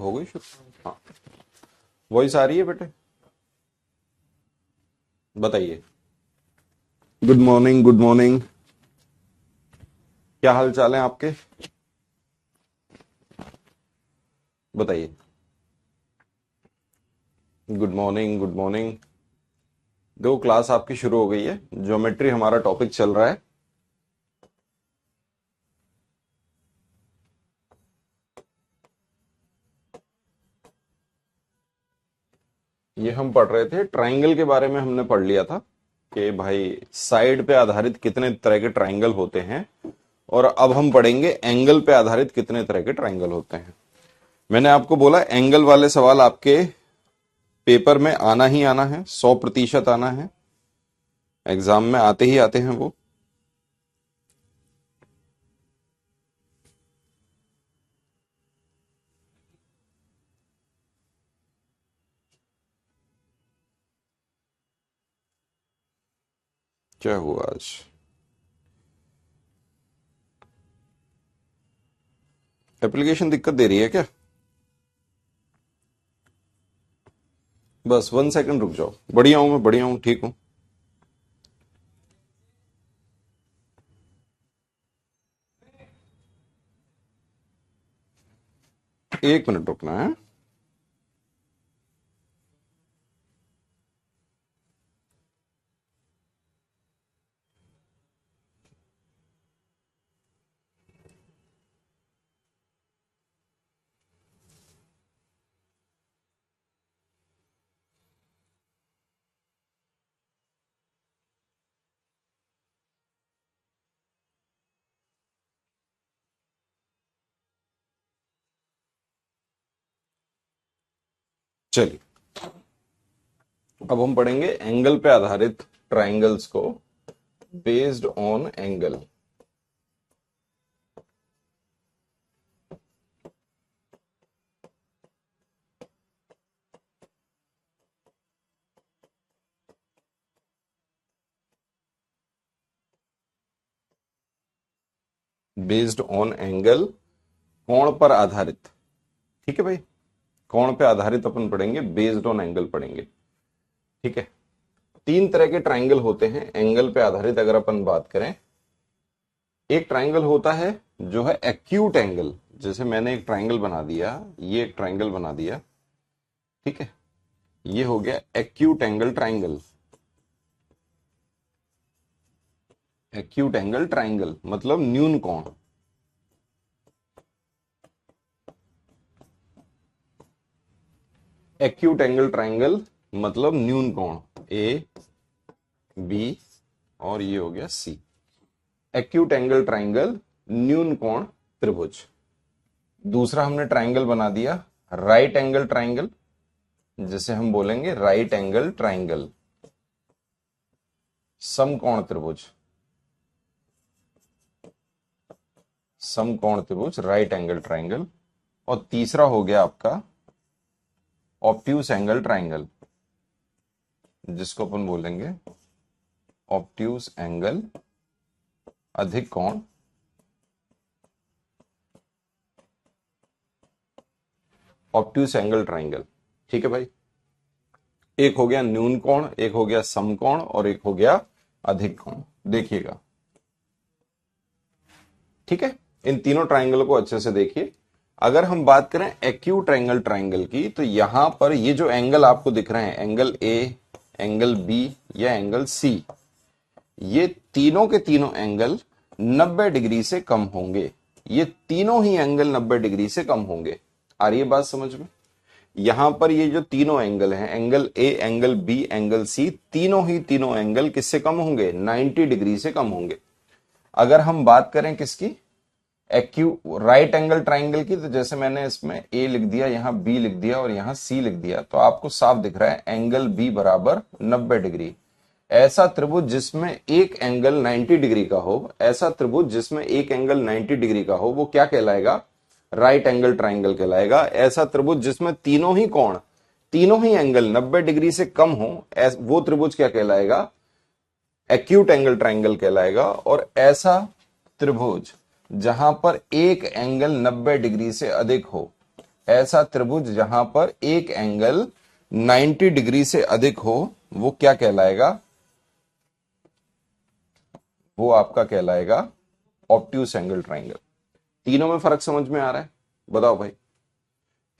हो गई शुरू। हाँ, वॉइस आ रही है बेटे? बताइए। Good morning, good morning. क्या हाल चाल है आपके? बताइए। Good morning, good morning. दो क्लास आपकी शुरू हो गई है। ज्योमेट्री हमारा टॉपिक चल रहा है। ये हम पढ़ रहे थे ट्राइंगल के बारे में। हमने पढ़ लिया था कि भाई साइड पे आधारित कितने तरह के ट्राइंगल होते हैं, और अब हम पढ़ेंगे एंगल पे आधारित कितने तरह के ट्राइंगल होते हैं। मैंने आपको बोला एंगल वाले सवाल आपके पेपर में आना ही आना है, 100% आना है। एग्जाम में आते ही आते हैं वो। क्या हुआ आज? एप्लीकेशन दिक्कत दे रही है क्या? बस 1 सेकंड रुक जाओ। बढ़िया हूं मैं, बढ़िया हूं, ठीक हूं। एक मिनट रुकना है। चलिए, अब हम पढ़ेंगे एंगल पे आधारित ट्राइंगल्स को। Based on angle. Based on angle, कोण पर आधारित। ठीक है भाई, कोण पे आधारित अपन पढ़ेंगे, बेस्ड ऑन एंगल पढ़ेंगे। ठीक है। 3 तरह के ट्राइंगल होते हैं एंगल पे आधारित। अगर अपन बात करें, एक ट्राइंगल होता है जो है एक्यूट एंगल। जैसे मैंने एक ट्राइंगल बना दिया, ये एक ट्राइंगल बना दिया। ठीक है, ये हो गया acute angle triangle. Acute angle triangle मतलब न्यून कोण। एक्यूट एंगल ट्राइंगल मतलब न्यून कोण, ए बी और ये हो गया सी। एक्यूट एंगल ट्राइंगल, न्यून कोण त्रिभुज। दूसरा हमने ट्राइंगल बना दिया राइट एंगल ट्राइंगल, जिसे हम बोलेंगे राइट एंगल ट्राइंगल, समकोण त्रिभुज। समकोण त्रिभुज, राइट एंगल ट्राइंगल। और तीसरा हो गया आपका ऑब्ट्यूज एंगल ट्राइंगल, जिसको अपन बोलेंगे ऑब्ट्यूज एंगल, अधिक कोण। Obtuse angle triangle. ठीक है भाई, एक हो गया न्यून कोण, एक हो गया समकोण और एक हो गया अधिक कोण। देखिएगा, ठीक है। इन तीनों ट्राइंगल को अच्छे से देखिए। अगर हम बात करें एक्यूट एंगल ट्राइंगल की, तो यहां पर ये जो एंगल आपको दिख रहे हैं, एंगल ए, एंगल बी या एंगल सी, ये तीनों के तीनों एंगल 90 डिग्री से कम होंगे। ये तीनों ही एंगल 90 डिग्री से कम होंगे। आ रही है बात समझ में? यहां पर ये जो तीनों एंगल हैं, angle A, angle B, angle C, तीनों ही तीनों एंगल किससे कम होंगे? 90 डिग्री से कम होंगे। अगर हम बात करें किसकी? राइट एंगल ट्राइंगल की, तो जैसे मैंने इसमें ए लिख दिया, यहां बी लिख दिया और यहां सी लिख दिया, तो आपको साफ दिख रहा है एंगल बी बराबर 90 डिग्री। ऐसा त्रिभुज जिसमें एक एंगल 90 डिग्री का हो, ऐसा त्रिभुज जिसमें एक एंगल 90 डिग्री का हो, वो क्या कहलाएगा? राइट एंगल ट्राइंगल कहलाएगा। ऐसा त्रिभुज जिसमें तीनों ही कोण, तीनों ही एंगल 90 डिग्री से कम हो, वो त्रिभुज क्या कहलाएगा? एक्यूट एंगल ट्राइंगल कहलाएगा। और ऐसा त्रिभुज जहां पर एक एंगल 90 डिग्री से अधिक हो, ऐसा त्रिभुज जहां पर एक एंगल 90 डिग्री से अधिक हो वो क्या कहलाएगा? वो आपका कहलाएगा ऑब्ट्यूस एंगल ट्राइंगल। तीनों में फर्क समझ में आ रहा है? बताओ भाई,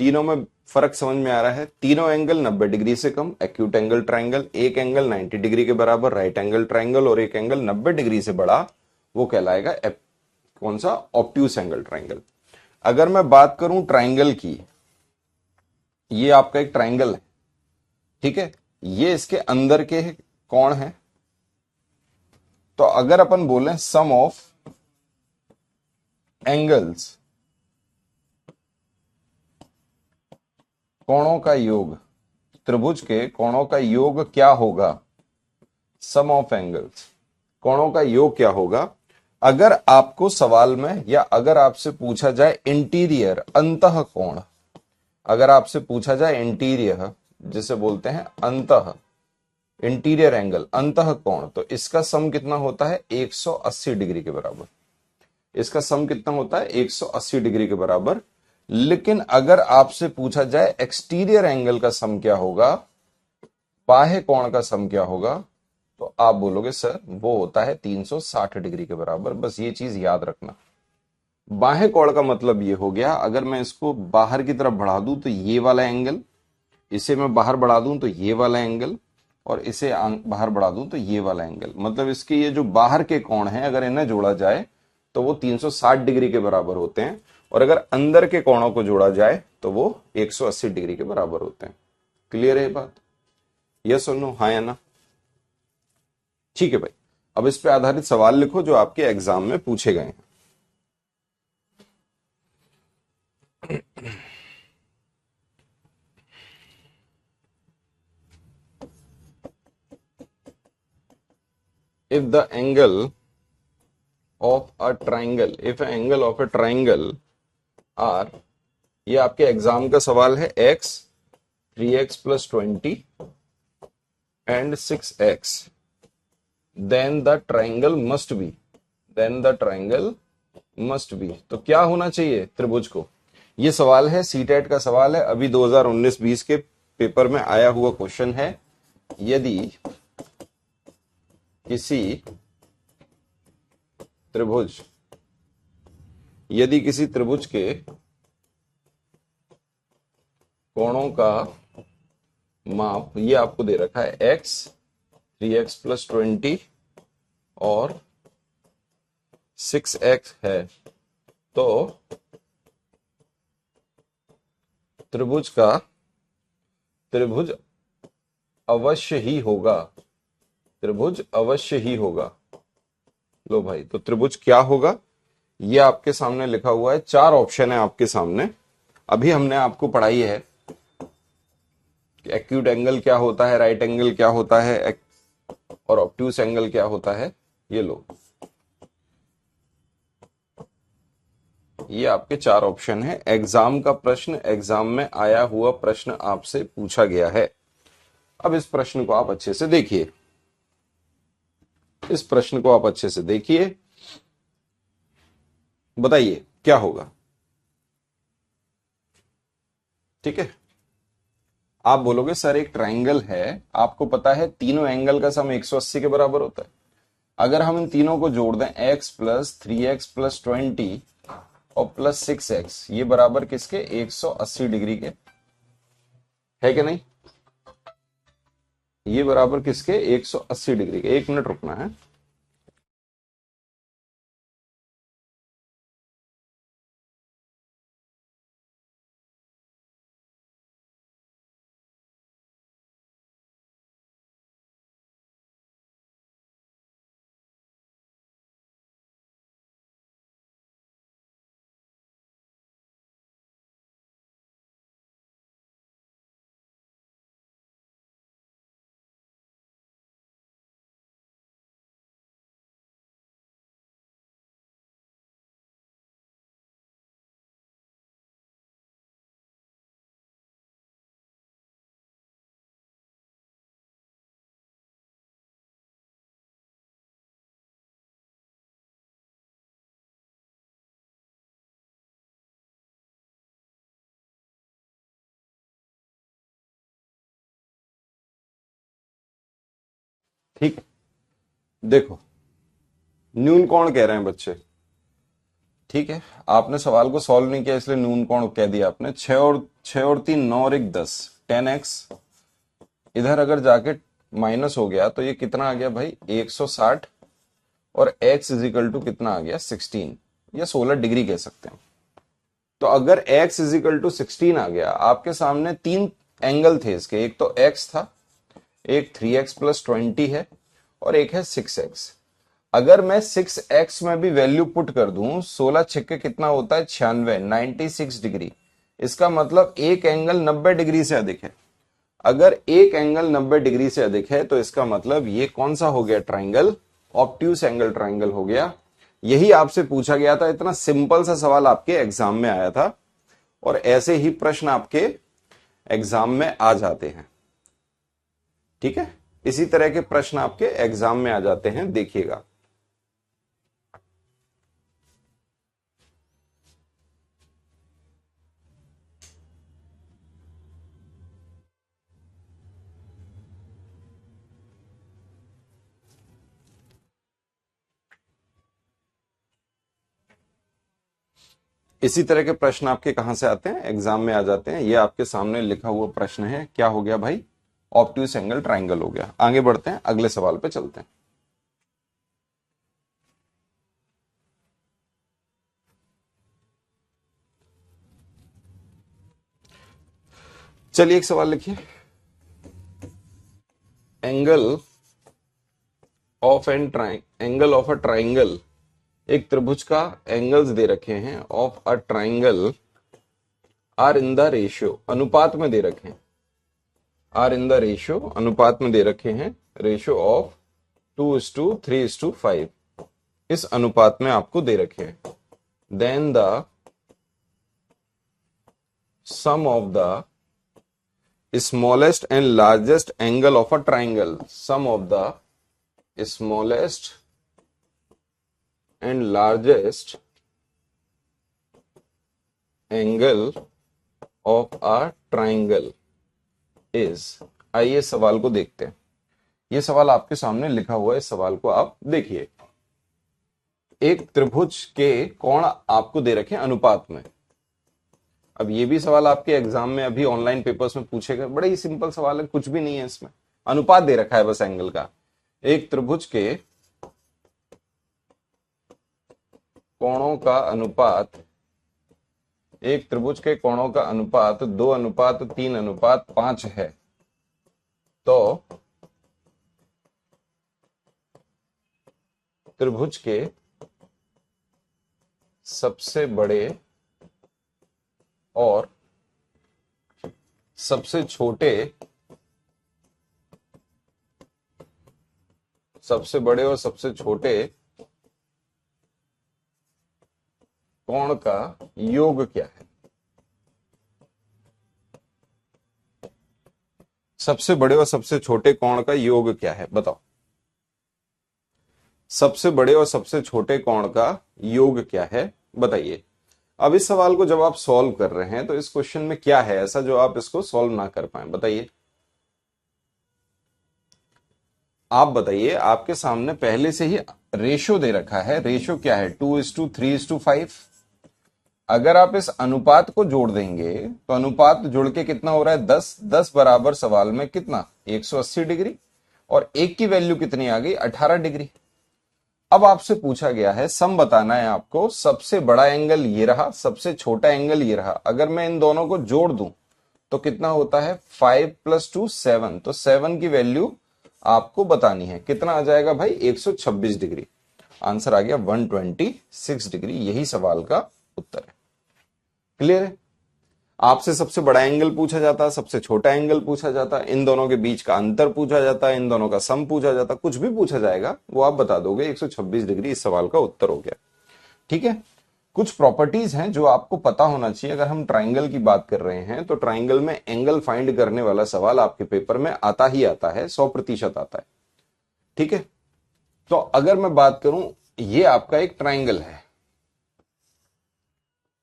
तीनों में फर्क समझ में आ रहा है? तीनों एंगल 90 डिग्री से कम, एक्यूट एंगल ट्राइंगल। एक एंगल 90 डिग्री के बराबर, राइट एंगल ट्राइंगल। और एक एंगल 90 डिग्री से बड़ा, वो कहलाएगा कौन सा? Obtuse angle triangle. अगर मैं बात करूं ट्राइंगल की, ये आपका एक ट्राइंगल है, ठीक है, ये इसके अंदर के कोण है। तो अगर अपन बोले सम ऑफ एंगल्स, कोणों का योग, त्रिभुज के कोणों का योग क्या होगा? सम ऑफ एंगल्स, कोणों का योग क्या होगा? अगर आपको सवाल में या अगर आपसे पूछा जाए इंटीरियर, अंतः कोण, अगर आपसे पूछा जाए इंटीरियर, जिसे बोलते हैं अंतः, इंटीरियर एंगल, अंतः कोण, तो इसका सम कितना होता है? 180 डिग्री के बराबर। इसका सम कितना होता है? 180 डिग्री के बराबर। लेकिन अगर आपसे पूछा जाए एक्सटीरियर एंगल का सम क्या होगा, बाह्य कोण का सम क्या होगा, तो आप बोलोगे सर वो होता है 360 डिग्री के बराबर। बस ये चीज याद रखना। बाह्य कोण का मतलब ये हो गया, अगर मैं इसको बाहर की तरफ बढ़ा दूं तो ये वाला एंगल, इसे मैं बाहर बढ़ा दूं तो ये वाला एंगल, और इसे बाहर बढ़ा दूं तो ये वाला एंगल। मतलब इसके ये जो बाहर के कोण हैं, अगर इन्हें जोड़ा जाए तो वो 360 डिग्री के बराबर होते हैं, और अगर अंदर के कोणों को जोड़ा जाए तो वो 180 डिग्री के बराबर होते हैं। क्लियर है ये बात? यस और नो, हाँ या ना? ठीक है भाई, अब इस पे आधारित सवाल लिखो जो आपके एग्जाम में पूछे गए हैं। if the angle of a triangle, if an angle of a triangle are, ये आपके एग्जाम का सवाल है, x 3x plus 20 and 6x, then the triangle must be, then the triangle must be, तो क्या होना चाहिए त्रिभुज को? ये सवाल है, सीटेट का सवाल है, अभी 2019-20 के पेपर में आया हुआ क्वेश्चन है। यदि किसी त्रिभुज, यदि किसी त्रिभुज के कोणों का माप, ये आपको दे रखा है x 3x plus 20 और 6x है, तो त्रिभुज अवश्य ही होगा, त्रिभुज अवश्य ही होगा। लो भाई, तो त्रिभुज क्या होगा? ये आपके सामने लिखा हुआ है, 4 ऑप्शन है आपके सामने। अभी हमने आपको पढ़ाई है कि एक्यूट एंगल क्या होता है, राइट एंगल क्या होता है, और ऑब्ट्यूस एंगल क्या होता है। ये लो, ये आपके 4 ऑप्शन है। एग्जाम का प्रश्न, एग्जाम में आया हुआ प्रश्न आपसे पूछा गया है। अब इस प्रश्न को आप अच्छे से देखिए, इस प्रश्न को आप अच्छे से देखिए, बताइए क्या होगा। ठीक है, आप बोलोगे सर एक ट्राइंगल है, आपको पता है तीनों एंगल का सम 180 के बराबर होता है। अगर हम इन तीनों को जोड़ दें, x प्लस 3x प्लस 20 और प्लस 6x, ये बराबर किसके? 180 डिग्री के, है कि नहीं? ये बराबर किसके? 180 डिग्री के। 1 मिनट रुकना है। ठीक, देखो न्यून कोण कह रहे हैं बच्चे, ठीक है, आपने सवाल को सॉल्व नहीं किया इसलिए न्यून कोण कह दिया आपने। 6 और 3 9 और 1 10, 10x, इधर अगर जाके माइनस हो गया तो ये कितना आ गया भाई 160, और x इज इक्वल टू कितना आ गया 16 या 16 डिग्री कह सकते हैं। तो अगर x इज इक्वल टू 16 आ गया, आपके सामने 3 एंगल थे इसके, एक तो x था, एक 3x प्लस 20 है, और एक है 6x। अगर मैं 6x में भी वैल्यू पुट कर दूं, 16 छक्के कितना होता है 96, 96 डिग्री। इसका मतलब एक एंगल 90 डिग्री से अधिक है। अगर एक एंगल 90 डिग्री से अधिक है तो इसका मतलब ये कौन सा हो गया ट्राइंगल, ऑब्ट्यूस एंगल ट्राइंगल हो गया। यही आपसे पूछा गया था, इतना सिंपल सा सवाल आपके एग्जाम में आया था, और ऐसे ही प्रश्न आपके एग्जाम में आ जाते हैं। ठीक है, इसी तरह के प्रश्न आपके एग्जाम में आ जाते हैं, देखिएगा। इसी तरह के प्रश्न आपके कहां से आते हैं, एग्जाम में आ जाते हैं। ये आपके सामने लिखा हुआ प्रश्न है, क्या हो गया भाई, ऑब्ट्यूस एंगल ट्राइंगल हो गया। आगे बढ़ते हैं, अगले सवाल पे चलते हैं। चलिए एक सवाल लिखिए, angle angle of a triangle, एक त्रिभुज का एंगल्स दे रखे हैं, of a triangle are in the ratio, अनुपात में दे रखे हैं, आर इन द रेशियो, अनुपात में दे रखे हैं, रेशियो ऑफ 2:3:5, इस अनुपात में आपको दे रखे हैं। Then the sum of the smallest and largest angle of a triangle, sum of the smallest and largest angle of a triangle is. आइए सवाल को देखते हैं। यह सवाल आपके सामने लिखा हुआ है, इस सवाल को आप देखिए। एक त्रिभुज के कोण आपको दे रखे हैं अनुपात में। अब ये भी सवाल आपके एग्जाम में अभी ऑनलाइन पेपर्स में पूछे गए, बड़ा ही सिंपल सवाल है, कुछ भी नहीं है इसमें, अनुपात दे रखा है बस एंगल का। एक त्रिभुज के कोणों का अनुपात, एक त्रिभुज के कोणों का अनुपात 2:3:5 है, तो त्रिभुज के सबसे बड़े और सबसे छोटे, सबसे बड़े और सबसे छोटे कोण का योग क्या है। सबसे बड़े और सबसे छोटे कोण का योग क्या है, बताओ। सबसे बड़े और सबसे छोटे कोण का योग क्या है, बताइए। अब इस सवाल को जब आप सॉल्व कर रहे हैं तो इस क्वेश्चन में क्या है ऐसा जो आप इसको सॉल्व ना कर पाए, बताइए। आप बताइए, आपके सामने पहले से ही रेशो दे रखा है, रेशो क्या है 2:3:5। अगर आप इस अनुपात को जोड़ देंगे तो अनुपात जुड़ के कितना हो रहा है 10, 10 बराबर सवाल में कितना 180 डिग्री, और एक की वैल्यू कितनी आ गई 18 डिग्री। अब आपसे पूछा गया है, सम बताना है आपको, सबसे बड़ा एंगल ये रहा, सबसे छोटा एंगल ये रहा, अगर मैं इन दोनों को जोड़ दूं तो कितना होता है 5 + 2 7, तो 7 की वैल्यू आपको बतानी है, कितना आ जाएगा भाई 126 डिग्री। आंसर आ गया 126 डिग्री, यही सवाल का उत्तर है। क्लियर है। आपसे सबसे बड़ा एंगल पूछा जाता, सबसे छोटा एंगल पूछा जाता, इन दोनों के बीच का अंतर पूछा जाता, इन दोनों का सम पूछा जाता, कुछ भी पूछा जाएगा वो आप बता दोगे, 126 डिग्री इस सवाल का उत्तर हो गया। ठीक है, कुछ प्रॉपर्टीज हैं जो आपको पता होना चाहिए। अगर हम ट्राइंगल की बात कर रहे हैं तो ट्राइंगल में एंगल फाइंड करने वाला सवाल आपके पेपर में आता ही आता है, 100% आता है। ठीक है, तो अगर मैं बात करूं, ये आपका एक ट्राइंगल है,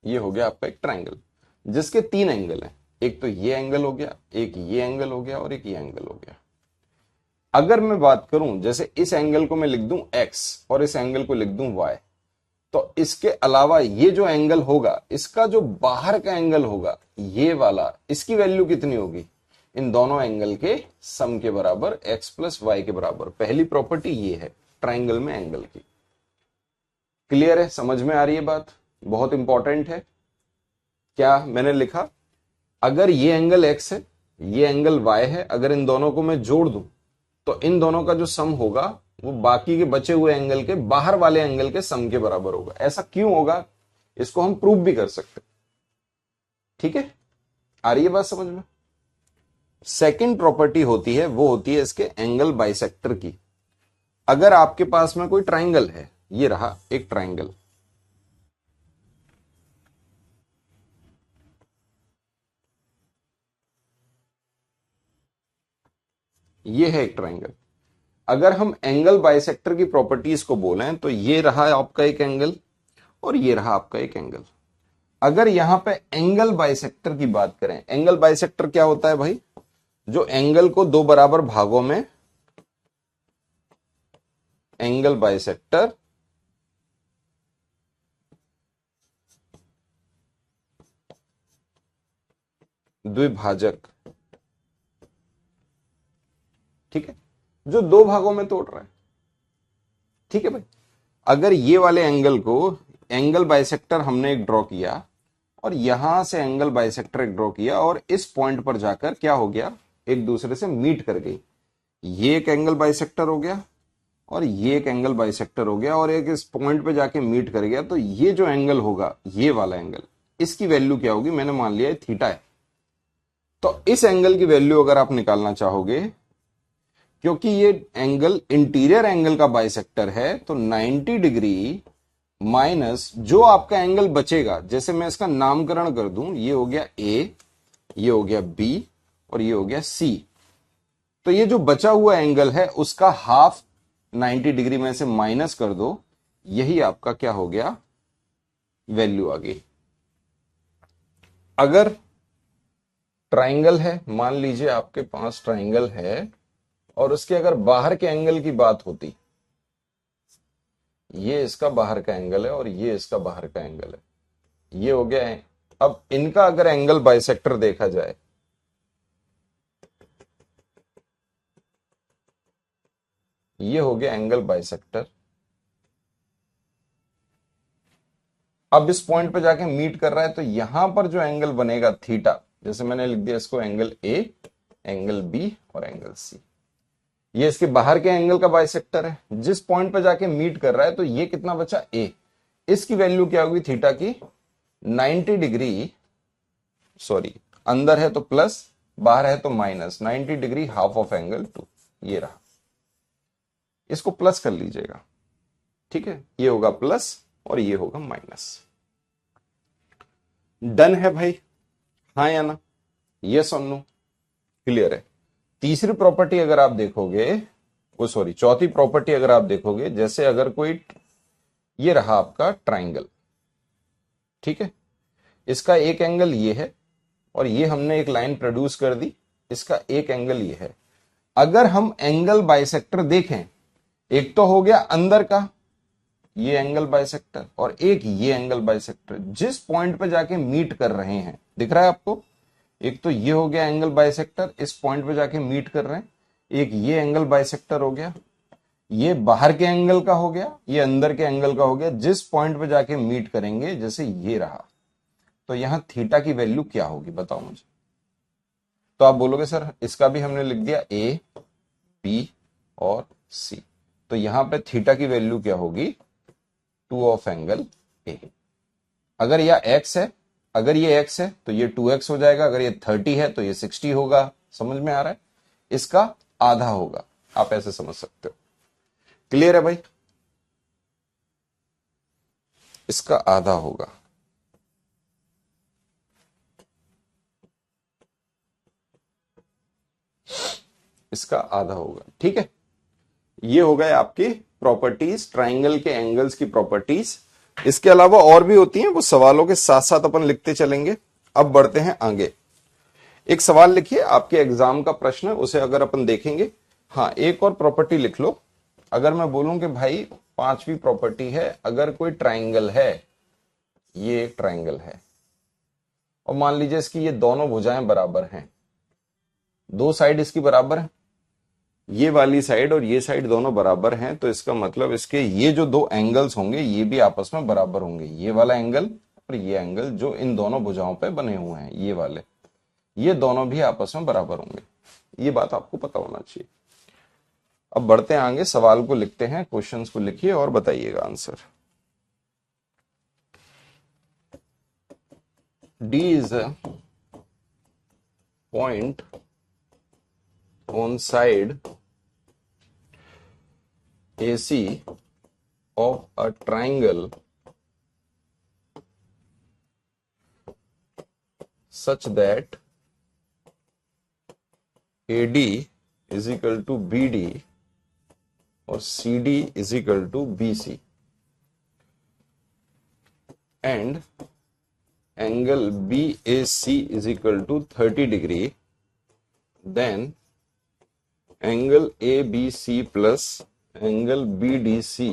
ये हो गया आपका एक ट्राइंगल जिसके 3 एंगल हैं, एक तो ये एंगल हो गया, एक ये एंगल हो गया, और एक ये एंगल हो गया। अगर मैं बात करूं जैसे इस एंगल को मैं लिख दूं x और इस एंगल को लिख दूं y, तो इसके अलावा ये जो एंगल होगा, इसका जो बाहर का एंगल होगा ये वाला, इसकी वैल्यू कितनी होगी? इन दोनों एंगल के सम के बराबर, x प्लस वाई के बराबर। पहली प्रॉपर्टी ये है ट्राइंगल में एंगल की। क्लियर है? समझ में आ रही है बात? बहुत इंपॉर्टेंट है। क्या मैंने लिखा? अगर ये एंगल x है, ये एंगल y है, अगर इन दोनों को मैं जोड़ दूं तो इन दोनों का जो सम होगा वो बाकी के बचे हुए एंगल के बाहर वाले एंगल के सम के बराबर होगा। ऐसा क्यों होगा? इसको हम प्रूव भी कर सकते। ठीक है, आ रही है बात समझ में? सेकंड प्रॉपर्टी होती है, वो होती है इसके एंगल बाइसेक्टर की। अगर आपके पास में कोई ट्राइंगल है, ये रहा एक ट्राइंगल, ये है एक ट्राइंगल। अगर हम एंगल बाइसेक्टर की प्रॉपर्टीज को बोलें तो ये रहा आपका एक एंगल और ये रहा आपका एक एंगल। अगर यहां पे एंगल बाइसेक्टर की बात करें, एंगल बाइसेक्टर क्या होता है भाई? जो एंगल को दो बराबर भागों में, एंगल बाइसेक्टर द्विभाजक, ठीक है, जो दो भागों में तोड़ रहा है। ठीक है भाई, अगर ये वाले एंगल को एंगल बाइसेक्टर हमने एक ड्रॉ किया और यहां से एंगल बाइसेक्टर एक ड्रॉ किया और इस पॉइंट पर जाकर क्या हो गया, एक दूसरे से मीट कर गई। ये एक एंगल बाइसेक्टर हो गया और ये एक एंगल बाइसेक्टर हो गया और एक इस पॉइंट पे जाके मीट कर गया। तो ये जो एंगल होगा, ये वाला एंगल, इसकी वैल्यू क्या होगी? मैंने मान लिया थीटा है। तो इस एंगल की वैल्यू अगर आप निकालना चाहोगे, क्योंकि ये एंगल इंटीरियर एंगल का बाइसेक्टर है, तो 90 डिग्री माइनस जो आपका एंगल बचेगा, जैसे मैं इसका नामकरण कर दूं, ये हो गया ए, ये हो गया बी और ये हो गया सी। तो ये जो बचा हुआ एंगल है उसका हाफ 90 डिग्री में से माइनस कर दो, यही आपका क्या हो गया? वैल्यू आ गई। अगर ट्राइंगल है, मान लीजिए आपके पास ट्राइंगल है और उसके अगर बाहर के एंगल की बात होती, ये इसका बाहर का एंगल है और ये इसका बाहर का एंगल है, ये हो गया है। अब इनका अगर एंगल बाइसेक्टर देखा जाए, ये हो गया एंगल बाइसेक्टर। अब इस पॉइंट पे जाके मीट कर रहा है, तो यहां पर जो एंगल बनेगा थीटा, जैसे मैंने लिख दिया इसको एंगल ए, एंगल बी और एंगल सी, ये इसके बाहर के एंगल का बाइसेक्टर है। जिस पॉइंट पे जाके मीट कर रहा है, तो ये कितना बचा? ए। इसकी वैल्यू क्या होगी थीटा की? 90 डिग्री, सॉरी अंदर है तो प्लस, बाहर है तो minus, 90 degree half of angle 2, ये रहा। इसको प्लस कर लीजिएगा, ठीक है, ये होगा प्लस और ये होगा माइनस। डन है भाई? हाँ या ना? यस और नो? क्लियर है? तीसरी प्रॉपर्टी अगर आप देखोगे, वो सॉरी चौथी प्रॉपर्टी अगर आप देखोगे, जैसे अगर कोई, ये रहा आपका ट्राइंगल, ठीक है, इसका एक एंगल ये है और ये हमने एक लाइन प्रोड्यूस कर दी, इसका एक एंगल ये है। अगर हम एंगल बाइसेक्टर देखें, एक तो हो गया अंदर का ये एंगल बाइसेक्टर और एक ये एंगल बाइसेक्टर, जिस पॉइंट पे जाके मीट कर रहे हैं, दिख रहा है आपको? एक तो ये हो गया एंगल बाइसेक्टर, इस पॉइंट पे जाके मीट कर रहे हैं, एक ये एंगल बाइसेक्टर हो गया, ये बाहर के एंगल का हो गया, ये अंदर के एंगल का हो गया, जिस पॉइंट पे जाके मीट करेंगे, जैसे ये रहा, तो यहां थीटा की वैल्यू क्या होगी बताओ मुझे? तो आप बोलोगे सर इसका भी हमने लिख दिया ए, बी और सी, तो यहां पे थीटा की वैल्यू क्या होगी? 2 ऑफ एंगल ए। अगर यह x है, अगर ये x है तो ये 2x हो जाएगा, अगर ये 30 है तो ये 60 होगा। समझ में आ रहा है? इसका आधा होगा, आप ऐसे समझ सकते हो। क्लियर है भाई? इसका आधा होगा। इसका आधा होगा, ठीक है। ये हो गए आपकी प्रॉपर्टीज, ट्राइंगल के एंगल्स की प्रॉपर्टीज। इसके अलावा और भी होती हैं, वो सवालों के साथ साथ अपन लिखते चलेंगे। अब बढ़ते हैं आगे। एक सवाल लिखिए, आपके एग्जाम का प्रश्न है, उसे अगर अपन देखेंगे, हाँ, एक और प्रॉपर्टी लिख लो। अगर मैं बोलूं कि भाई पांचवी प्रॉपर्टी है, अगर कोई ट्राइंगल है, ये एक ट्राइंगल है और मान लीजिए इसकी ये दोनों भुजाएं बराबर हैं, दो साइड इसकी बराबर है, ये वाली साइड और ये साइड दोनों बराबर हैं, तो इसका मतलब इसके ये जो दो एंगल्स होंगे ये भी आपस में बराबर होंगे, ये वाला एंगल और ये एंगल जो इन दोनों भुजाओं पे बने हुए हैं ये वाले, ये दोनों भी आपस में बराबर होंगे। ये बात आपको पता होना चाहिए। अब बढ़ते हैं आगे, सवाल को लिखते हैं, क्वेश्चंस को लिखिए और बताइएगा answer. D is a point on side AC of a triangle such that AD is equal to BD और CD is equal to BC and angle BAC is equal to 30 degree, then angle ABC plus angle BDC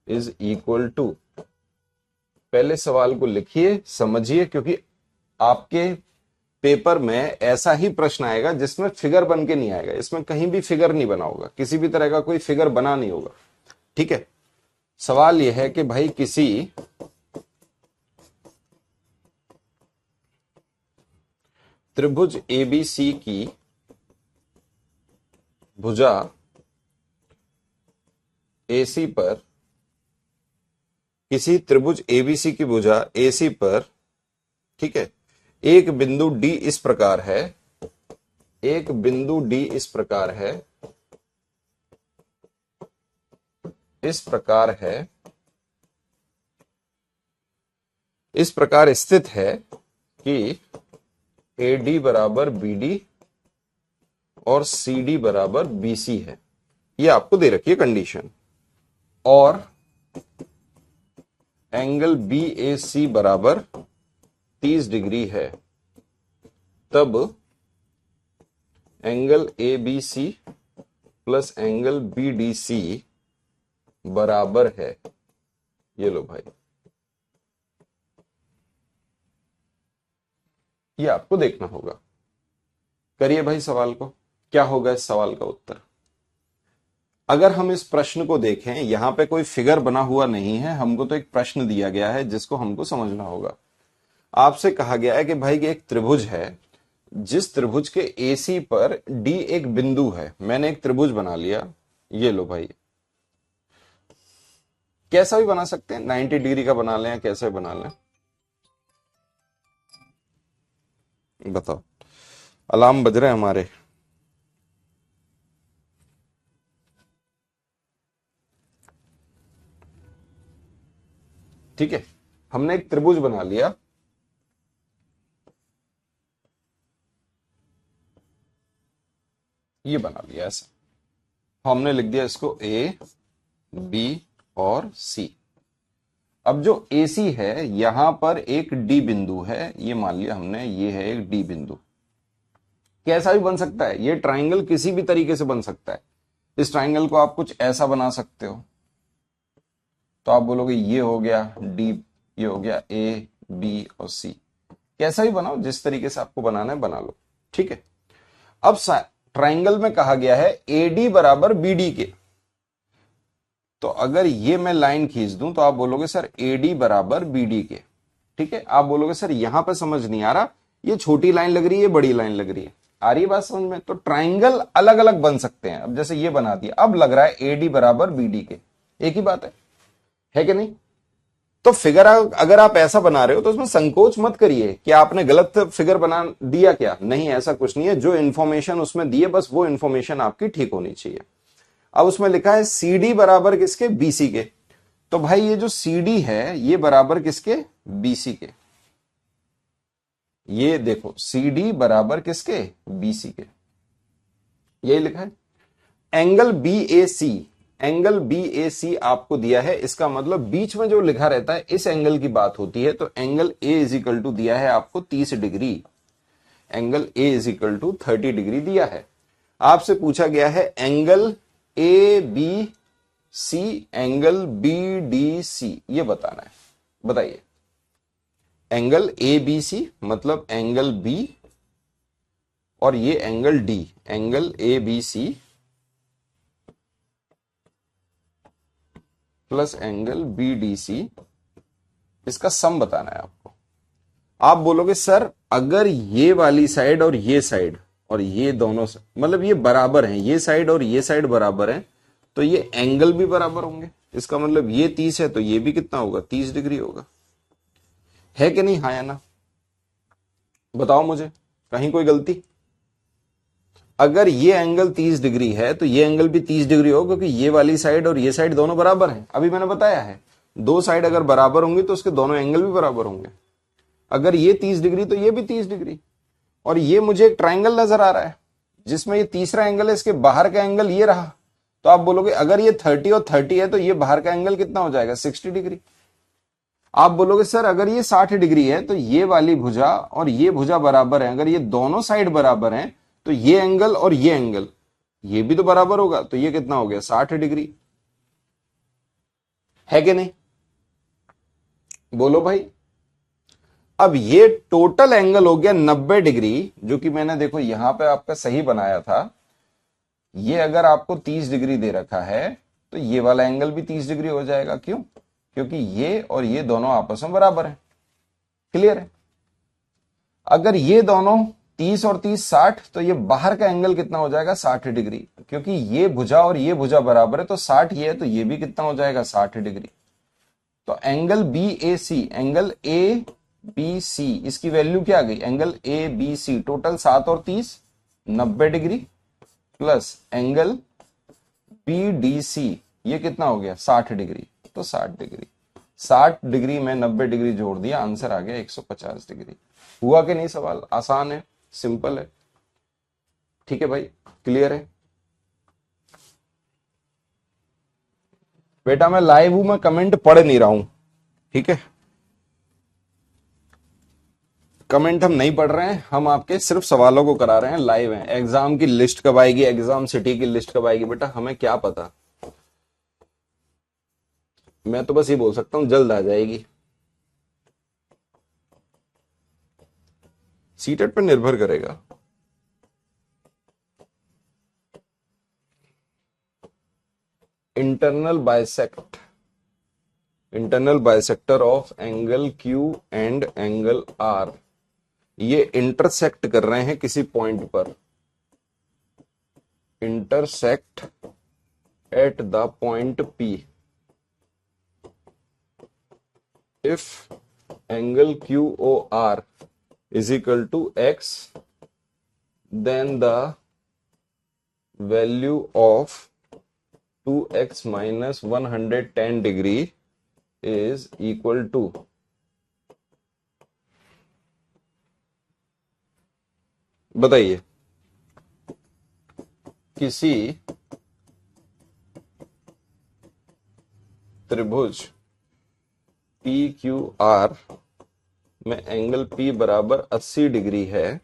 is equal to। पहले सवाल को लिखिए, समझिए, क्योंकि आपके paper में ऐसा ही प्रश्न आएगा जिसमें फिगर बन के नहीं आएगा, इसमें कहीं भी फिगर नहीं बना होगा, किसी भी तरह का कोई फिगर बना नहीं होगा। ठीक है, सवाल यह है कि भाई किसी त्रिभुज ABC की भुजा AC पर, किसी त्रिभुज ABC की भुजा AC पर, ठीक है, एक बिंदु D इस प्रकार है, एक बिंदु D इस प्रकार है, इस प्रकार है, इस प्रकार स्थित है कि AD बराबर BD और CD बराबर BC है। ये आपको दे रखी है कंडीशन। और एंगल BAC बराबर 30 डिग्री है, तब angle ABC plus angle BDC बराबर है। ये लो भाई, ये आपको देखना होगा। करिए भाई सवाल को, क्या होगा इस सवाल का उत्तर। अगर हम इस प्रश्न को देखें, यहां पे कोई फिगर बना हुआ नहीं है, हमको तो एक प्रश्न दिया गया है जिसको हमको समझना होगा। आपसे कहा गया है कि भाई एक त्रिभुज है, जिस त्रिभुज के AC पर D एक बिंदु है। मैंने एक त्रिभुज बना लिया, ये लो भाई, कैसा भी बना सकते हैं, 90 डिग्री का बना लें या कैसा भी बना लें, बताओ। अलार्म बज रहे हैं हमारे। ठीक है, हमने एक त्रिभुज बना लिया, ये बना लिया ऐसा, हमने लिख दिया इसको A, B और C। अब जो AC है, यहां पर एक D बिंदु है, ये मान लिया हमने, ये है एक D बिंदु। कैसा भी बन सकता है, ये ट्राइंगल किसी भी तरीके से बन सकता है। इस ट्राइंगल को आप कुछ ऐसा बना सकते हो, तो आप बोलोगे ये हो गया D, ये हो गया A, B और C। कैसा भी बनाओ, जिस तरीके से आपको बनाना है बना लो। ठीक है, अब ट्राइंगल में कहा गया है AD बराबर BD के, तो अगर ये मैं लाइन खींच दूं तो आप बोलोगे सर AD बराबर BD के। ठीक है, आप बोलोगे सर यहां पर समझ नहीं आ रहा, ये छोटी लाइन लग रही है, ये बड़ी लाइन लग रही है। आ रही है बात समझ में? तो ट्राइंगल अलग अलग बन सकते हैं। अब जैसे ये बना दिया, अब लग रहा है AD बराबर BD के, एक ही बात है कि नहीं? तो फिगर अगर आप ऐसा बना रहे हो तो उसमें संकोच मत करिए कि आपने गलत फिगर बना दिया क्या, नहीं, ऐसा कुछ नहीं है। जो इंफॉर्मेशन उसमें दी है बस वो इंफॉर्मेशन आपकी ठीक होनी चाहिए। अब उसमें लिखा है CD बराबर किसके, BC के, तो भाई ये जो CD है ये बराबर किसके, BC के। ये देखो CD बराबर किसके, BC के, यही लिखा है। एंगल BAC, एंगल BAC आपको दिया है, इसका मतलब बीच में जो लिखा रहता है इस एंगल की बात होती है। तो angle A is equal to दिया है आपको 30 degree, angle A is equal to 30 degree दिया है। आपसे पूछा गया है angle A B C, angle B D C, ये बताना है। बताइए, एंगल ए बी सी मतलब एंगल बी, और ये angle D, angle A B C plus angle B D C, इसका सम बताना है आपको। आप बोलोगे सर अगर ये वाली साइड और ये दोनों मतलब ये बराबर हैं, ये साइड और ये साइड बराबर हैं, तो ये एंगल भी बराबर होंगे। इसका मतलब ये 30 है तो ये भी कितना होगा, 30 डिग्री होगा। है कि नहीं, हाँ या ना, बताओ मुझे, कहीं कोई गलती? अगर ये एंगल 30 डिग्री है तो ये एंगल भी 30 डिग्री होगा, क्योंकि ये वाली साइड और ये साइड दोनों बराबर हैं। अभी मैंने बताया है, दो साइड अगर बराबर होंगी तो उसके दोनों एंगल भी बराबर होंगे। अगर ये 30 डिग्री तो ये भी 30 डिग्री। और ये मुझे एक ट्राइंगल नजर आ रहा है जिसमें ये तीसरा एंगल है, इसके बाहर का एंगल ये रहा, तो आप बोलोगे अगर ये 30 और 30 है तो ये बाहर का एंगल कितना हो जाएगा, 60 डिग्री। आप बोलोगे सर अगर ये 60 डिग्री है तो ये वाली भुजा और ये भुजा बराबर है, अगर ये दोनों साइड बराबर हैं तो ये एंगल और ये एंगल ये भी तो बराबर होगा, तो ये कितना हो गया, 60 डिग्री। है कि नहीं, बोलो भाई। अब ये टोटल एंगल हो गया 90 डिग्री, जो कि मैंने देखो यहां पे आपका सही बनाया था। ये अगर आपको 30 डिग्री दे रखा है तो ये वाला एंगल भी 30 डिग्री हो जाएगा। क्यों? क्योंकि ये और ये दोनों आपस में बराबर हैं। क्लियर है? अगर ये दोनों 30 और 30 60, तो ये बाहर का एंगल कितना हो जाएगा, 60 डिग्री, क्योंकि ये भुजा और ये भुजा बराबर है, तो 60 ये है तो ये भी कितना हो जाएगा, 60 डिग्री। तो angle B A C, angle A B C, इसकी वैल्यू क्या आ गई, angle A B C total 7 और 30 90 degree, plus angle B D C ये कितना हो गया, 60 डिग्री। तो 60 डिग्री, 60 डिग्री में 90 डिग्री जोड़ दिया, आंसर आ गया 150 डिग्री। हुआ कि नहीं? सवाल आसान है, सिंपल है। ठीक है भाई, क्लियर है? बेटा मैं लाइव हूं, मैं कमेंट पढ़ नहीं रहा हूं, ठीक है? कमेंट हम नहीं पढ़ रहे हैं, हम आपके सिर्फ सवालों को करा रहे हैं, लाइव है। एग्जाम की लिस्ट कब आएगी, एग्जाम सिटी की लिस्ट कब आएगी, बेटा हमें क्या पता। मैं तो बस ये बोल सकता हूं जल्द आ जाएगी। सीटेट पर निर्भर करेगा। Internal bisector of angle Q and angle R, ये इंटरसेक्ट कर रहे हैं किसी पॉइंट पर, intersect at the point P। If angle QOR is equal to X, then the value of 2x minus 110 degree is equal to, बताइए, किसी त्रिभुज PQR में एंगल P बराबर 80 डिग्री है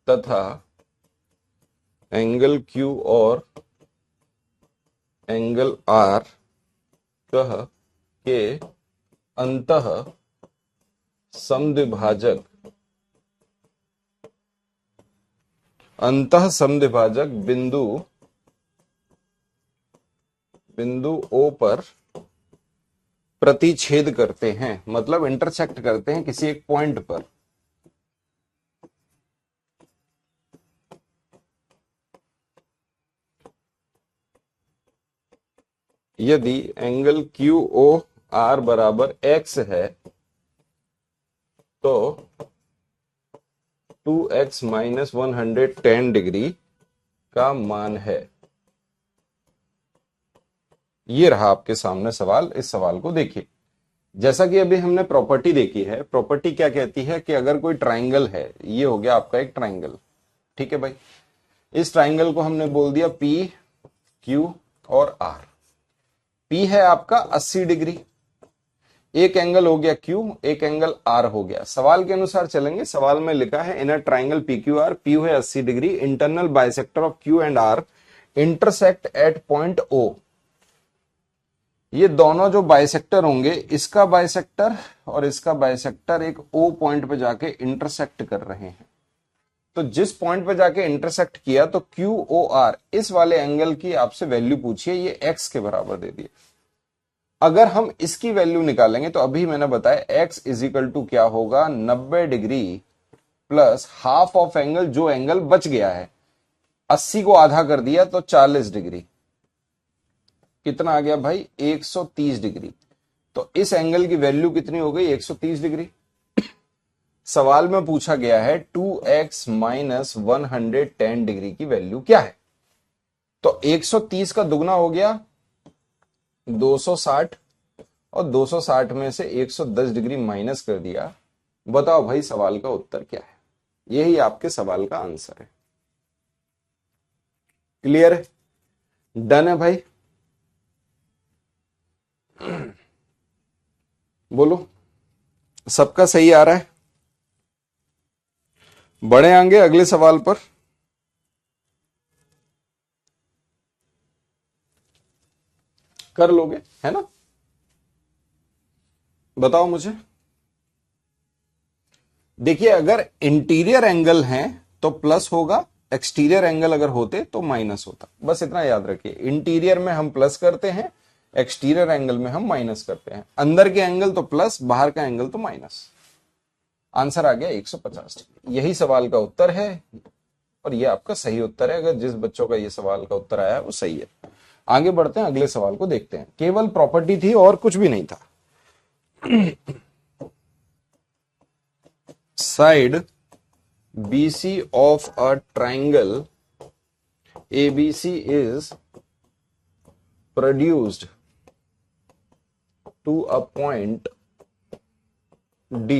तथा एंगल Q और एंगल R कह के अंतः समद्विभाजक बिंदु O पर प्रतिच्छेद करते हैं, मतलब इंटरसेक्ट करते हैं किसी एक पॉइंट पर। यदि एंगल QOR बराबर X है तो 2x माइनस 110 डिग्री का मान है। ये रहा आपके सामने सवाल। इस सवाल को देखिए, जैसा कि अभी हमने प्रॉपर्टी देखी है। प्रॉपर्टी क्या कहती है कि अगर कोई ट्राइंगल है, ये हो गया आपका एक ट्राइंगल, ठीक है भाई, इस ट्राइंगल को हमने बोल दिया P, Q और R। P है आपका 80 डिग्री, एक एंगल हो गया Q, एक एंगल R हो गया। सवाल के अनुसार चलेंगे। सवाल में लिखा है इन अ ट्राइंगल PQR, PQ है 80 degree, internal bisector of Q and R intersect at point O। ये दोनों जो बाइसेक्टर होंगे, इसका बाइसेक्टर और इसका बाइसेक्टर एक O पॉइंट पे जाके इंटरसेक्ट कर रहे हैं। तो जिस पॉइंट पे जाके इंटरसेक्ट किया तो QOR इस वाले एंगल की आपसे वैल्यू पूछिए, ये x के बराबर दे दिए। अगर हम इसकी वैल्यू निकालेंगे तो अभी मैंने बताया x इज इक्वल टू क्या होगा, 90 degree plus half of angle, जो एंगल बच गया है 80 को आधा कर दिया तो 40 डिग्री, कितना आ गया भाई 130 डिग्री। तो इस एंगल की वैल्यू कितनी हो गई 130 डिग्री। सवाल में पूछा गया है 2x माइनस 110 डिग्री की वैल्यू क्या है। तो 130 का दुगना हो गया 260 और 260 में से 110 डिग्री माइनस कर दिया। बताओ भाई सवाल का उत्तर क्या है। यही आपके सवाल का आंसर है। क्लियर है, डन है भाई, बोलो सबका सही आ रहा है। बढ़े आगे अगले सवाल पर। कर लोगे है ना, बताओ मुझे। देखिए अगर इंटीरियर एंगल है तो प्लस होगा, एक्सटीरियर एंगल अगर होते तो माइनस होता। बस इतना याद रखिए, इंटीरियर में हम प्लस करते हैं, एक्सटीरियर एंगल में हम माइनस करते हैं। अंदर के एंगल तो प्लस, बाहर का एंगल तो माइनस। आंसर आ गया 150 डिग्री। यही सवाल का उत्तर है और ये आपका सही उत्तर है। अगर जिस बच्चों का ये सवाल का उत्तर आया है वो सही है। आगे बढ़ते हैं, अगले सवाल को देखते हैं। केवल प्रॉपर्टी थी और कुछ भी नहीं था। Side BC of a triangle ABC is produced to a point D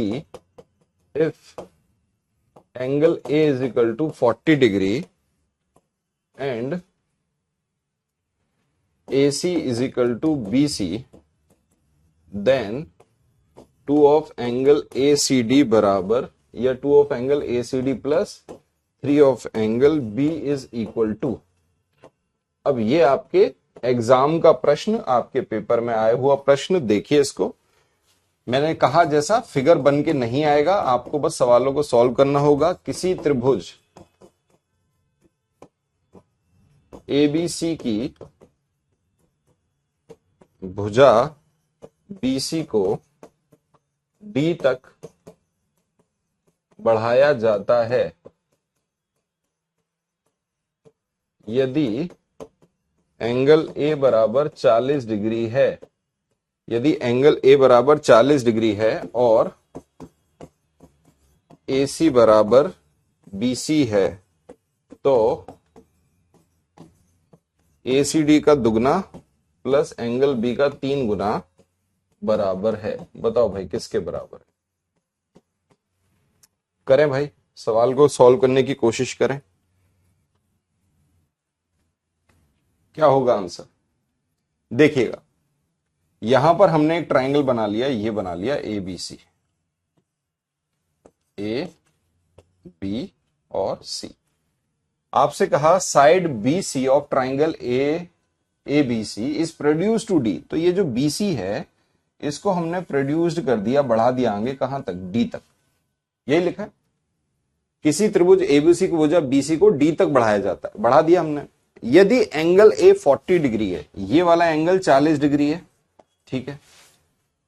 if angle A is equal to 40 degree and AC is equal to BC, then 2 of angle ACD बराबर या 2 of angle ACD plus 3 of angle B is equal to। अब ये आपके exam का प्रश्न, आपके paper में आया हुआ प्रश्न। देखिए इसको, मैंने कहा जैसा फिगर बन के नहीं आएगा, आपको बस सवालों को सॉल्व करना होगा। किसी त्रिभुज ABC की भुजा BC को D तक बढ़ाया जाता है यदि एंगल A बराबर 40 डिग्री है। यदि एंगल A बराबर 40 डिग्री है और AC बराबर BC है तो ACD का दुगना प्लस एंगल B का 3 गुना बराबर है। बताओ भाई किसके बराबर है। करें भाई, सवाल को सॉल्व करने की कोशिश करें। क्या होगा आंसर, देखिएगा। यहां पर हमने एक ट्राइंगल बना लिया, ये बना लिया ABC, A B और C। आपसे कहा side BC of triangle ABC is produce to D। तो ये जो BC है इसको हमने प्रोड्यूस्ड कर दिया, बढ़ा दिया आगे कहां तक, D तक। यही लिखा है, किसी त्रिभुज ABC की भुजा BC को D तक बढ़ाया जाता है, बढ़ा दिया हमने। यदि एंगल A 40 डिग्री है, ये वाला एंगल 40 डिग्री है, ठीक है,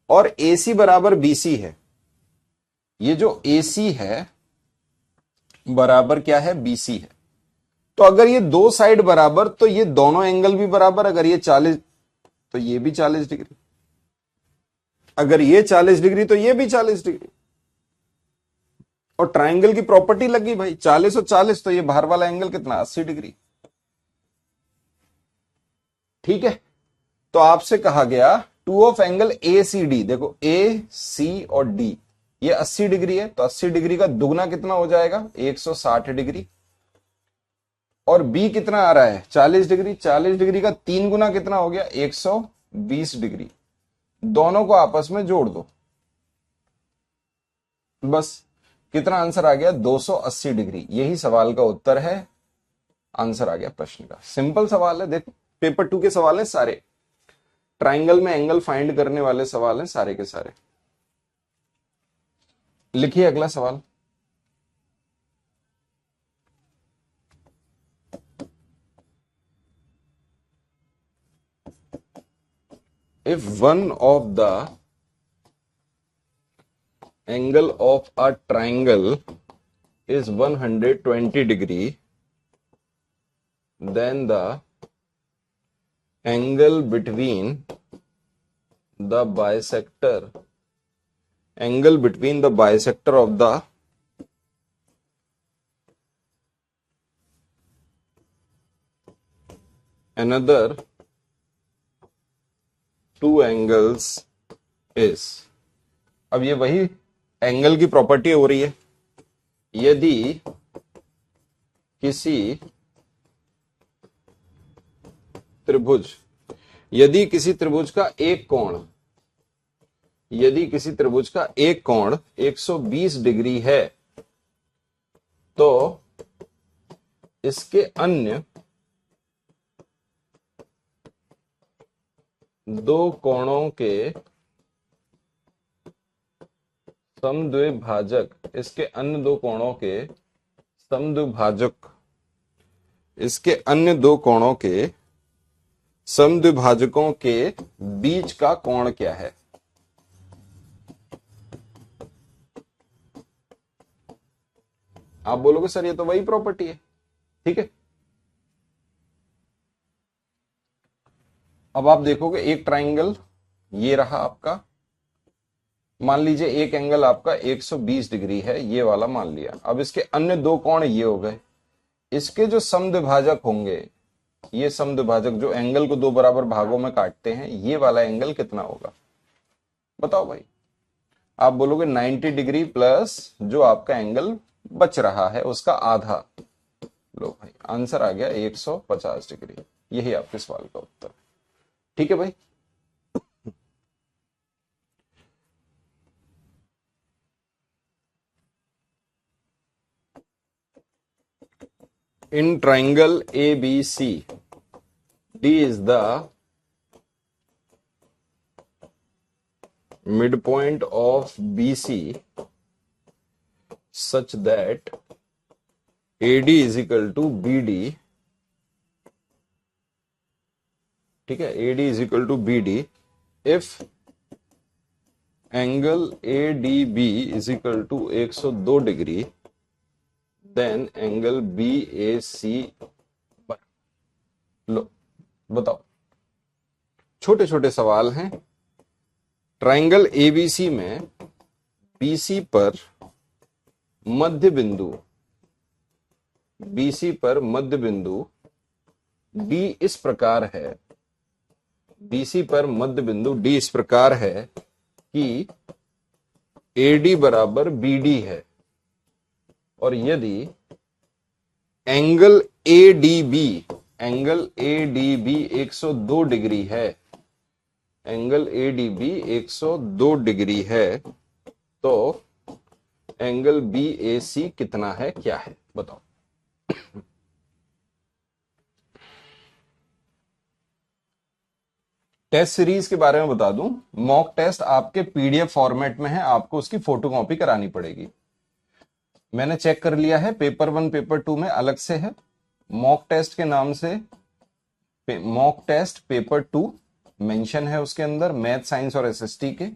और AC बराबर BC है, ये जो AC है बराबर क्या है, BC है। तो अगर ये दो साइड बराबर तो ये दोनों एंगल भी बराबर। अगर ये 40 तो ये भी 40 डिग्री, अगर ये 40 डिग्री तो ये भी 40 डिग्री। और ट्राइंगल की प्रॉपर्टी लगी भाई, 40 और 40 तो ये बाहर वाला एंगल कितना, 80 डिग्री। ठीक है, तो आपसे कहा गया 2 ऑफ एंगल ACD, देखो AC और D ये 80 डिग्री है, तो 80 डिग्री का दुगना कितना हो जाएगा, 160 डिग्री। और B कितना आ रहा है, 40 डिग्री। 40 डिग्री का 3 गुना कितना हो गया, 120 डिग्री। दोनों को आपस में जोड़ दो, बस। कितना आंसर आ गया? 280 डिग्री। यही सवाल का उत्तर है, आंसर आ गया प्रश्न का। सिंपल सवाल है, देखो पेपर 2 के सवाल है सारे, ट्राइंगल में एंगल फाइंड करने वाले सवाल हैं सारे के सारे। लिखिए अगला सवाल। If one of the angle of a triangle is 120 degree, then the angle between the bisector of the another two angles is। अब ये वही एंगल की प्रॉपर्टी हो रही है। यदि किसी त्रिभुज का एक कोण 120 डिग्री है, तो इसके अन्य दो कोणों के समद्विभाजक, इसके अन्य दो कोणों के समद्विभाजकों के बीच का कोण क्या है? आप बोलोगे सर ये तो वही प्रॉपर्टी है, ठीक है। अब आप देखोगे एक ट्राइंगल ये रहा आपका, मान लीजिए एक एंगल आपका 120 डिग्री है, ये वाला मान लिया। अब इसके अन्य दो कोण ये हो गए, इसके जो समद्विभाजक होंगे, ये समद्विभाजक जो एंगल को दो बराबर भागों में काटते हैं, ये वाला एंगल कितना होगा बताओ भाई। आप बोलोगे 90 डिग्री प्लस जो आपका एंगल बच रहा है उसका आधा। लो भाई आंसर आ गया 150 डिग्री। यही आपके सवाल का उत्तर है, ठीक है भाई। In triangle ABC, D is the midpoint of BC such that AD is equal to BD, ठीक है, AD is equal to BD if angle ADB is equal to 102 degree, then angle BAC। लो बताओ, छोटे छोटे सवाल हैं। Triangle ABC में BC पर मध्य बिंदु D इस प्रकार है, BC पर मध्य बिंदु D इस प्रकार है कि AD बराबर BD है, और यदि एंगल ADB 102 डिग्री है, एंगल ADB 102 डिग्री है, तो एंगल BAC कितना है, क्या है बताओ। टेस्ट सीरीज के बारे में बता दूं, मॉक टेस्ट आपके PDF फॉर्मेट में है, आपको उसकी फोटोकॉपी करानी पड़ेगी। मैंने चेक कर लिया है, पेपर 1 पेपर 2 में अलग से है, मॉक टेस्ट के नाम से मॉक टेस्ट पेपर 2 मेंशन है उसके अंदर, मैथ साइंस और SST के,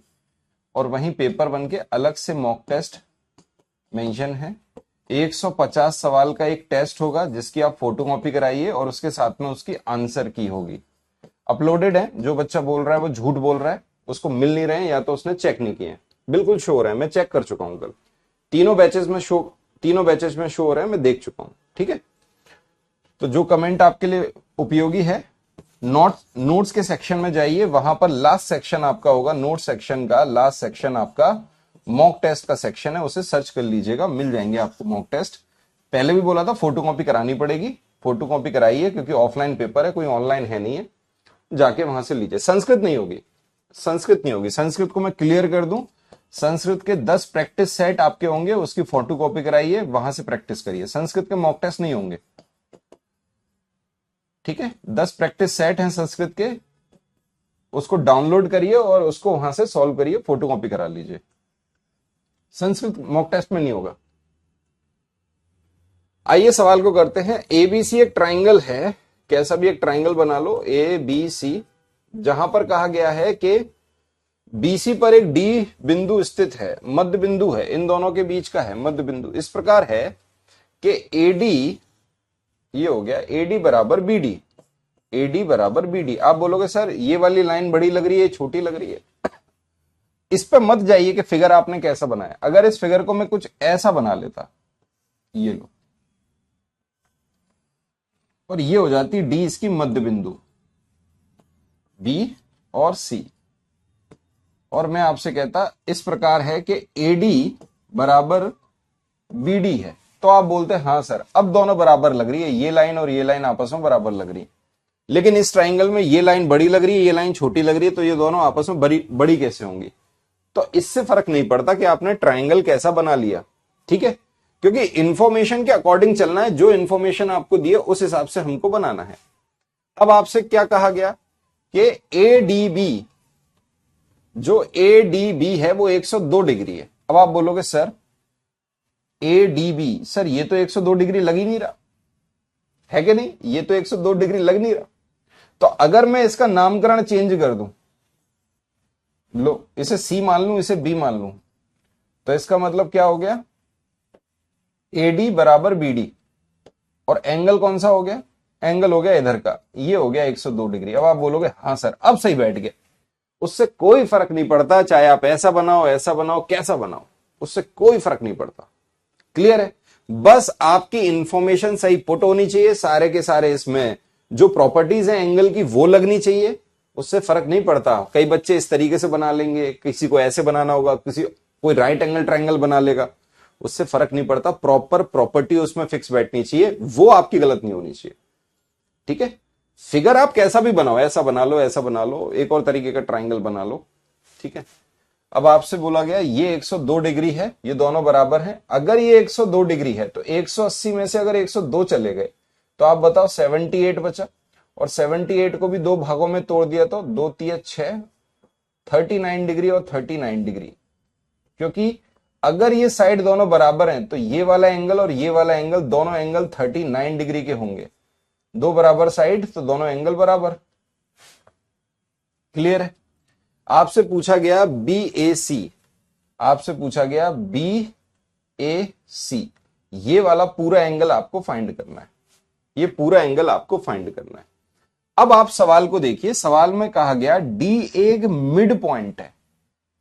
और वहीं पेपर 1 के अलग से मॉक टेस्ट मेंशन है। 150 सवाल का एक टेस्ट होगा जिसकी आप फोटोकॉपी कराइए और उसके साथ में उसकी आंसर की होगी। अपलोडेड है, जो बच्चा बोल रहा है वो झूठ बोल रहा है, उसको मिल नहीं रहे हैं या तो उसने चेक नहीं किए हैं, बिल्कुल शो हो रहा है, मैं चेक कर चुका हूं कल, तीनों बैचेस में शो हो रहा है, मैं देख चुका हूं, ठीक है। तो जो कमेंट आपके लिए उपयोगी है, नोट्स के सेक्शन में जाइए, वहां पर लास्ट सेक्शन आपका होगा, नोट सेक्शन का लास्ट सेक्शन आपका मॉक टेस्ट का सेक्शन है, उसे सर्च कर लीजिएगा, मिल जाएंगे आपको मॉक टेस्ट। पहले भी बोला था फोटोकॉपी करानी पड़ेगी, फोटोकॉपी कराइए, क्योंकि ऑफलाइन पेपर है, कोई ऑनलाइन है नहीं है, जाके वहां से लीजिए। संस्कृत नहीं होगी, संस्कृत नहीं होगी। संस्कृत को मैं क्लियर कर दूं, संस्कृत के 10 प्रैक्टिस सेट आपके होंगे, उसकी फोटो कॉपी कराइए, वहां से प्रैक्टिस करिए। संस्कृत के मॉक टेस्ट नहीं होंगे, ठीक है। 10 प्रैक्टिस सेट हैं संस्कृत के, उसको डाउनलोड करिए और उसको वहां से सॉल्व करिए, फोटो कॉपी करा लीजिए। संस्कृत मॉक टेस्ट में नहीं होगा। आइए सवाल को करते हैं। एबीसी एक ट्राइंगल है, कैसा भी एक ट्राइंगल बना लो, ए बी सी, जहां पर कहा गया है कि बीसी पर एक डी बिंदु स्थित है, मध्य बिंदु है, इन दोनों के बीच का है मध्य बिंदु। इस प्रकार है कि एडी, ये हो गया एडी बराबर बीडी, एडी बराबर बीडी। आप बोलोगे सर ये वाली लाइन बड़ी लग रही है, छोटी लग रही है। इस पे मत जाइए कि फिगर आपने कैसा बनाया। अगर इस फिगर को मैं कुछ ऐसा बना लेता, ये लो, और ये हो जाती डी इसकी मध्य बिंदु, बी और सी, और मैं आपसे कहता इस प्रकार है कि एडी बराबर बीडी है, तो आप बोलते हैं हाँ सर अब दोनों बराबर लग रही है, ये लाइन और ये लाइन आपस में बराबर लग रही है। लेकिन इस ट्राइंगल में ये लाइन बड़ी लग रही है, ये लाइन छोटी लग रही है, तो ये दोनों आपस में बड़ी कैसे होंगी? तो इससे फर्क नहीं पड़ता कि आपने ट्राइंगल कैसा बना लिया, ठीक है, क्योंकि इंफॉर्मेशन के अकॉर्डिंग चलना है। जो इंफॉर्मेशन आपको दी है उस हिसाब से हमको बनाना है। अब आपसे क्या कहा गया कि एडीबी, जो एडीबी है वो 102 डिग्री है। अब आप बोलोगे सर एडीबी, सर ये तो 102 डिग्री लग ही नहीं रहा है कि नहीं, ये तो 102 डिग्री लग नहीं रहा। तो अगर मैं इसका नामकरण चेंज कर दूं, लो इसे सी मान लूं, इसे बी मान लूं, तो इसका मतलब क्या हो गया, एडी बराबर बीडी, और एंगल कौन सा हो गया, एंगल हो गया इधर का, ये हो गया 102 डिग्री। अब आप बोलोगे हाँ सर अब सही बैठ गया। उससे कोई फर्क नहीं पड़ता, चाहे आप ऐसा बनाओ कैसा बनाओ, उससे कोई फर्क नहीं पड़ता। क्लियर है? बस आपकी इंफॉर्मेशन सही पुट होनी चाहिए, सारे के सारे इसमें जो प्रॉपर्टीज हैं एंगल की वो लगनी चाहिए, उससे फर्क नहीं पड़ता। कई बच्चे इस तरीके से बना लेंगे, किसी को ऐसे बनाना होगा, कोई राइट एंगल ट्रायंगल बना लेगा, उससे फर्क नहीं पड़ता। प्रॉपर प्रॉपर्टी उसमें फिक्स बैठनी चाहिए, वो आपकी गलत नहीं होनी चाहिए, ठीक है। फिगर आप कैसा भी बनाओ, ऐसा बना लो, ऐसा बना लो, एक और तरीके का ट्राइंगल बना लो, ठीक है। अब आपसे बोला गया ये 102 डिग्री है, ये दोनों बराबर हैं। अगर ये 102 डिग्री है तो 180 में से अगर 102 चले गए तो आप बताओ 78 बचा, और 78 को भी दो भागों में तोड़ दिया तो 2 3 6, 39 डिग्री और 39 डिग्री। क्योंकि अगर ये साइड दोनों बराबर हैं तो ये वाला एंगल और ये वाला एंगल, दोनों एंगल 39 डिग्री के होंगे। दो बराबर साइड तो दोनों एंगल बराबर। क्लियर है? आपसे पूछा गया बी ए सी, आपसे पूछा गया बी ए सी, ये वाला पूरा एंगल आपको फाइंड करना है, ये पूरा एंगल आपको फाइंड करना है। अब आप सवाल को देखिए, सवाल में कहा गया डी एक मिड पॉइंट है,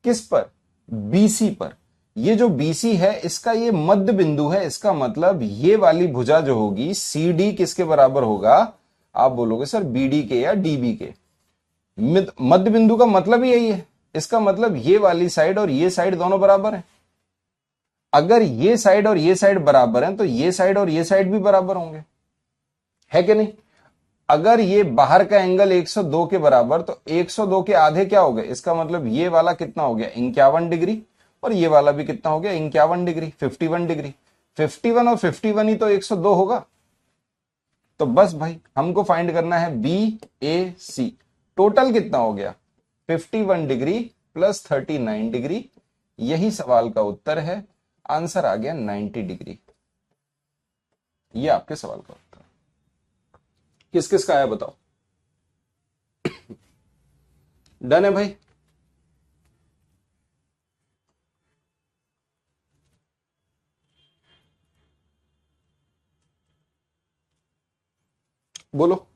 किस पर, बीसी पर। ये जो बीसी है इसका ये मध्य बिंदु है, इसका मतलब ये वाली भुजा जो होगी सी डी किसके बराबर होगा, आप बोलोगे सर बीडी के या डीबी के। मध्य बिंदु का मतलब ही यही है, इसका मतलब ये वाली साइड और ये साइड दोनों बराबर है। अगर ये साइड और ये साइड बराबर हैं तो ये साइड और ये साइड भी बराबर होंगे, है कि नहीं। अगर ये बाहर का एंगल 102 के बराबर, तो 102 के आधे क्या हो गए, इसका मतलब ये वाला कितना हो गया 51 डिग्री, और ये वाला भी कितना हो गया 51 डिग्री, 51 डिग्री। 51 और 51 ही तो 102 होगा। तो बस भाई हमको फाइंड करना है बी ए सी, टोटल कितना हो गया 51 डिग्री प्लस 39 डिग्री। यही सवाल का उत्तर है, आंसर आ गया 90 डिग्री। ये आपके सवाल का उत्तर। किस किस का आया बताओ? डन है भाई? बोलो।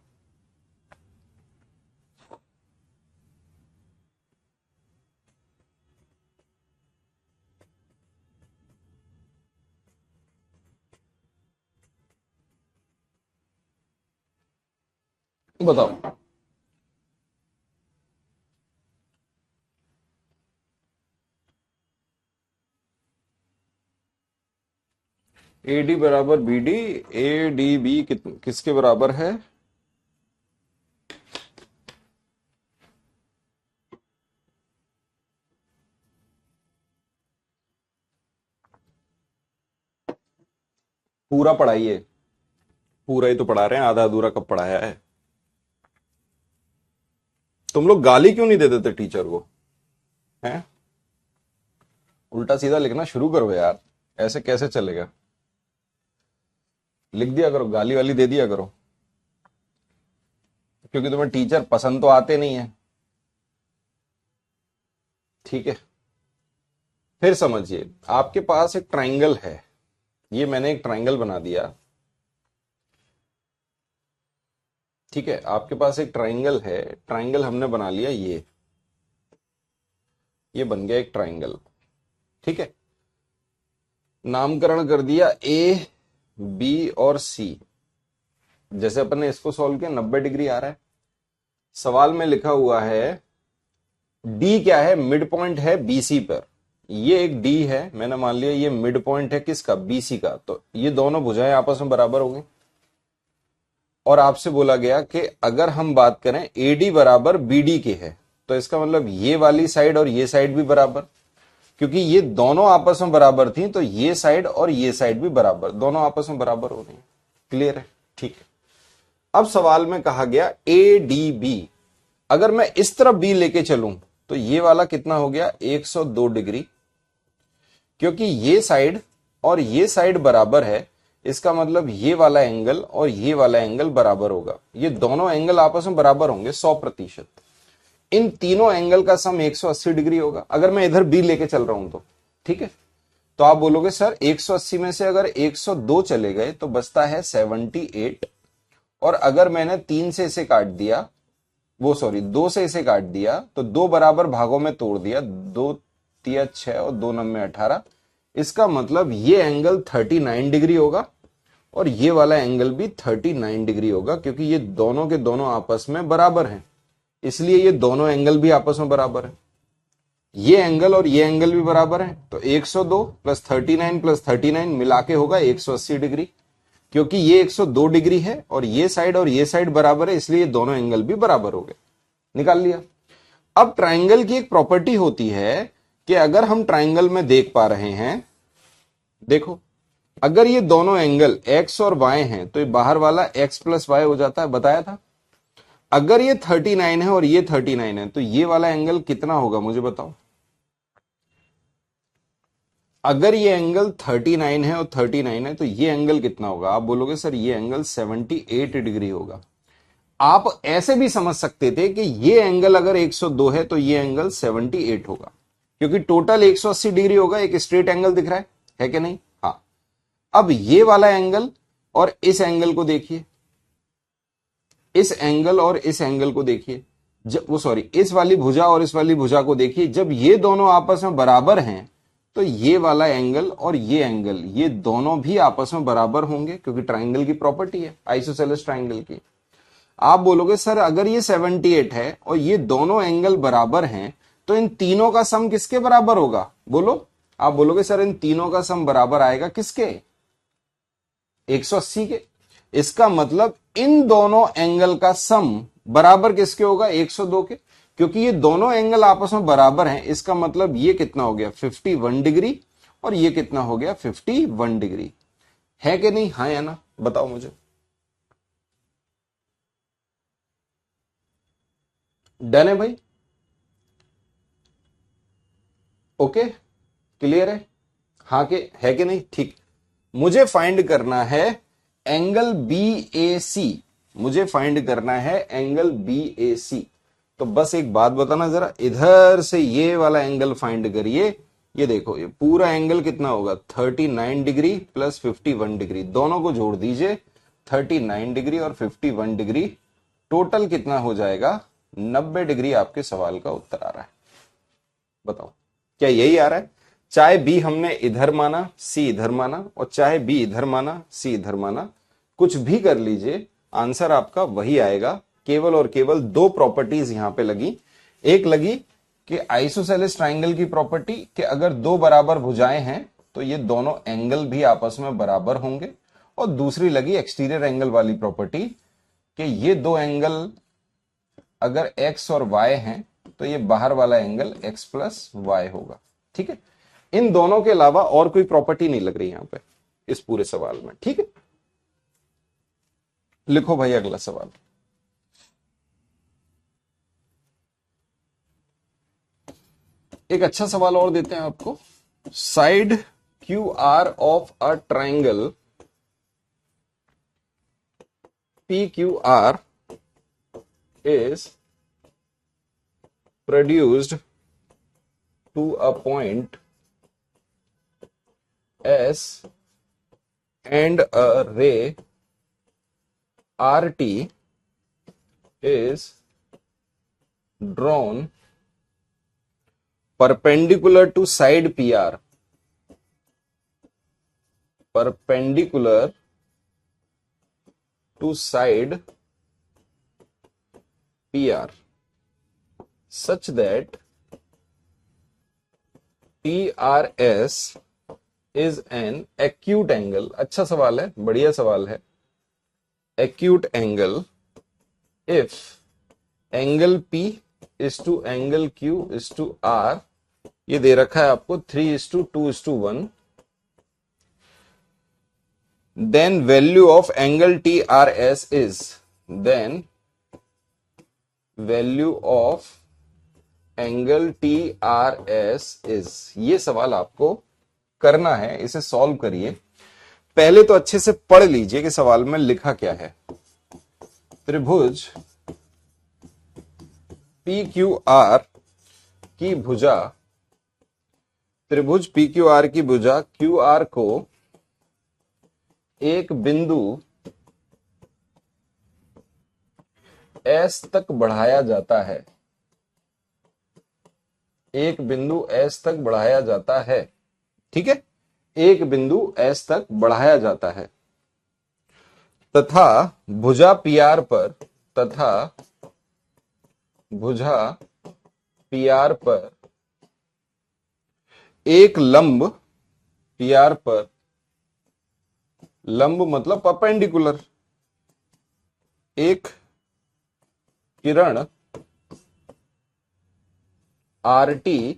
बताओ। AD बराबर BD, ADB किसके बराबर है? पूरा पढ़ाइए, पूरा ही तो पढ़ा रहे हैं, आधा अधूरा कब पढ़ाया है? तुम लोग गाली क्यों नहीं दे देते टीचर को? हैं? उल्टा सीधा लिखना शुरू करो यार, ऐसे कैसे चलेगा? लिख दिया करो, गाली वाली दे दिया करो, क्योंकि तुम्हें टीचर पसंद तो आते नहीं है। ठीक है, फिर समझिए, आपके पास एक ट्राइंगल है, ये मैंने एक ट्राइंगल बना दिया। ठीक है, आपके पास एक ट्राइंगल है, ट्राइंगल हमने बना लिया, ये बन गया एक ट्राइंगल। ठीक है, नामकरण कर दिया ए, बी और सी। जैसे अपन ने इसको सॉल्व किया, 90 डिग्री आ रहा है। सवाल में लिखा हुआ है डी क्या है, मिड पॉइंट है बीसी पर। ये एक डी है, मैंने मान लिया ये मिड पॉइंट है किसका, बीसी का। तो ये दोनों भुजाएं आपस में बराबर हो गई। और आपसे बोला गया कि अगर हम बात करें एडी बराबर बीडी के है, तो इसका मतलब ये वाली साइड और ये साइड भी बराबर, क्योंकि ये दोनों आपस में बराबर थी, तो ये साइड और ये साइड भी बराबर, दोनों आपस में बराबर हो रही है। क्लियर है? ठीक है, अब सवाल में कहा गया ए डी बी, अगर मैं इस तरफ बी लेके चलूं तो ये वाला कितना हो गया, 102 डिग्री, क्योंकि ये साइड और ये साइड बराबर है, इसका मतलब ये वाला एंगल और ये वाला एंगल बराबर होगा। ये दोनों एंगल आपस में बराबर होंगे 100%। इन तीनों एंगल का सम 180 डिग्री होगा, अगर मैं इधर बी लेके चल रहा हूं तो। ठीक है, तो आप बोलोगे सर 180 में से अगर 102 चले गए तो बचता है 78, और अगर मैंने 3 से इसे काट दिया, वो सॉरी 2 से इसे काट दिया, तो 2 बराबर भागों में तोड़ दिया, 2 तिया 6 और 2 नम में 18, इसका मतलब ये एंगल 39 डिग्री होगा और ये वाला एंगल भी 39 डिग्री होगा, क्योंकि ये दोनों के दोनों आपस में बराबर हैं, इसलिए ये दोनों एंगल भी आपस में बराबर है। ये एंगल और ये एंगल भी बराबर है, तो 102 प्लस 39 प्लस 39 मिला के होगा 180 डिग्री, क्योंकि ये 102 डिग्री है और ये साइड बराबर है, इसलिए दोनों एंगल भी बराबर हो गए। निकाल लिया। अब ट्राइंगल की एक प्रॉपर्टी होती है कि अगर हम ट्राइंगल में देख पा रहे हैं, देखो अगर ये दोनों एंगल x और y हैं तो ये बाहर वाला x प्लस वाई हो जाता है, बताया था। अगर ये 39 है और ये 39 है तो ये वाला एंगल कितना होगा, मुझे बताओ। अगर ये एंगल 39 है और 39 है तो ये एंगल कितना होगा? आप बोलोगे सर ये एंगल 78 डिग्री होगा। आप ऐसे भी समझ सकते थे कि ये एंगल अगर 102 है तो ये एंगल 78 होगा, क्योंकि टोटल 180 डिग्री होगा, एक स्ट्रेट एंगल दिख रहा है कि नहीं? हाँ। अब ये वाला एंगल और इस एंगल को देखिए, इस एंगल और इस एंगल को देखिए, जब वो सॉरी इस वाली भुजा और इस वाली भुजा को देखिए, जब ये दोनों आपस में बराबर हैं तो ये वाला एंगल और ये एंगल, ये दोनों भी आपस में बराबर होंगे, क्योंकि ट्राइंगल की प्रॉपर्टी है, आइसोसेलेस ट्राइंगल की। आप बोलोगे सर अगर ये 78 है और ये दोनों एंगल बराबर हैं तो इन तीनों का सम किसके बराबर होगा? बोलो। आप बोलोगे सर इन तीनों का सम बराबर आएगा किसके? 180 के। इसका मतलब इन दोनों एंगल का सम बराबर किसके होगा? 102 के, क्योंकि ये दोनों एंगल आपस में बराबर हैं। इसका मतलब ये कितना हो गया? 51 डिग्री, और ये कितना हो गया? 51 डिग्री। है कि नहीं? हाँ या ना? बताओ मुझे। डन है भाई? ओके, क्लियर है? हाँ के है कि नहीं? ठीक। मुझे फाइंड करना है एंगल बी ए सी, मुझे फाइंड करना है एंगल बी ए सी। तो बस एक बात बताना जरा, इधर से ये वाला एंगल फाइंड करिए। ये देखो, ये पूरा एंगल कितना होगा? 39 डिग्री प्लस 51 डिग्री, दोनों को जोड़ दीजिए, 39 डिग्री और 51 डिग्री, टोटल कितना हो जाएगा? 90 डिग्री। आपके सवाल का उत्तर आ रहा है। बताओ, क्या यही आ रहा है? चाहे बी हमने इधर माना, सी इधर माना, और चाहे बी इधर माना, सी इधर माना, कुछ भी कर लीजिए, आंसर आपका वही आएगा। केवल और केवल दो प्रॉपर्टीज यहां पे लगी। एक लगी कि आइसोसेलेस ट्राइंगल की प्रॉपर्टी कि अगर दो बराबर भुजाएं हैं तो ये दोनों एंगल भी आपस में बराबर होंगे, और दूसरी लगी एक्सटीरियर एंगल वाली प्रॉपर्टी कि ये दो एंगल अगर x और y हैं तो ये बाहर वाला एंगल x प्लस वाई होगा। ठीक है, इन दोनों के अलावा और कोई प्रॉपर्टी नहीं लग रही यहां पे। इस पूरे सवाल में। ठीक है, लिखो भाई अगला सवाल। एक अच्छा सवाल और देते हैं आपको। Side Q R of a triangle P Q are is produced to a point S and a ray RT is drawn perpendicular to side PR, perpendicular to side PR such that TRS is an acute angle। अच्छा सवाल है, बढ़िया सवाल है। acute angle if angle P is to angle Q is to R, ये दे रखा है आपको 3:2:1, then value of angle TRS is, then value of angle TRS is. ये सवाल आपको करना है, इसे सॉल्व करिए। पहले तो अच्छे से पढ़ लीजिए कि सवाल में लिखा क्या है। त्रिभुज PQR की भुजा, त्रिभुज PQR की भुजा QR को एक बिंदु S तक बढ़ाया जाता है, एक बिंदु S तक बढ़ाया जाता है। ठीक है, एक बिंदु S तक बढ़ाया जाता है तथा भुजा PR पर, तथा भुजा PR पर एक लंब, PR पर लंब मतलब परपेंडिकुलर, एक किरण RT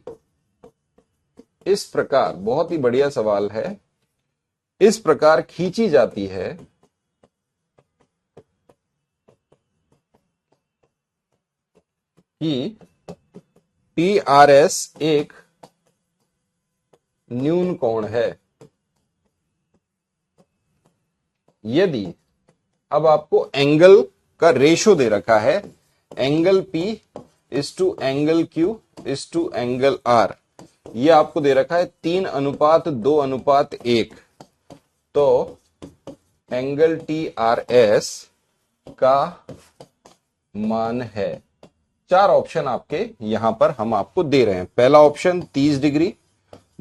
इस प्रकार, बहुत ही बढ़िया सवाल है, इस प्रकार खींची जाती है कि TRS एक न्यून कोण है। यदि अब आपको एंगल का रेशो दे रखा है, angle P is to angle Q is to angle R, ये आपको दे रखा है 3:2:1, तो एंगल TRS का मान है। 4 ऑप्शन आपके यहां पर हम आपको दे रहे हैं। पहला ऑप्शन 30 डिग्री,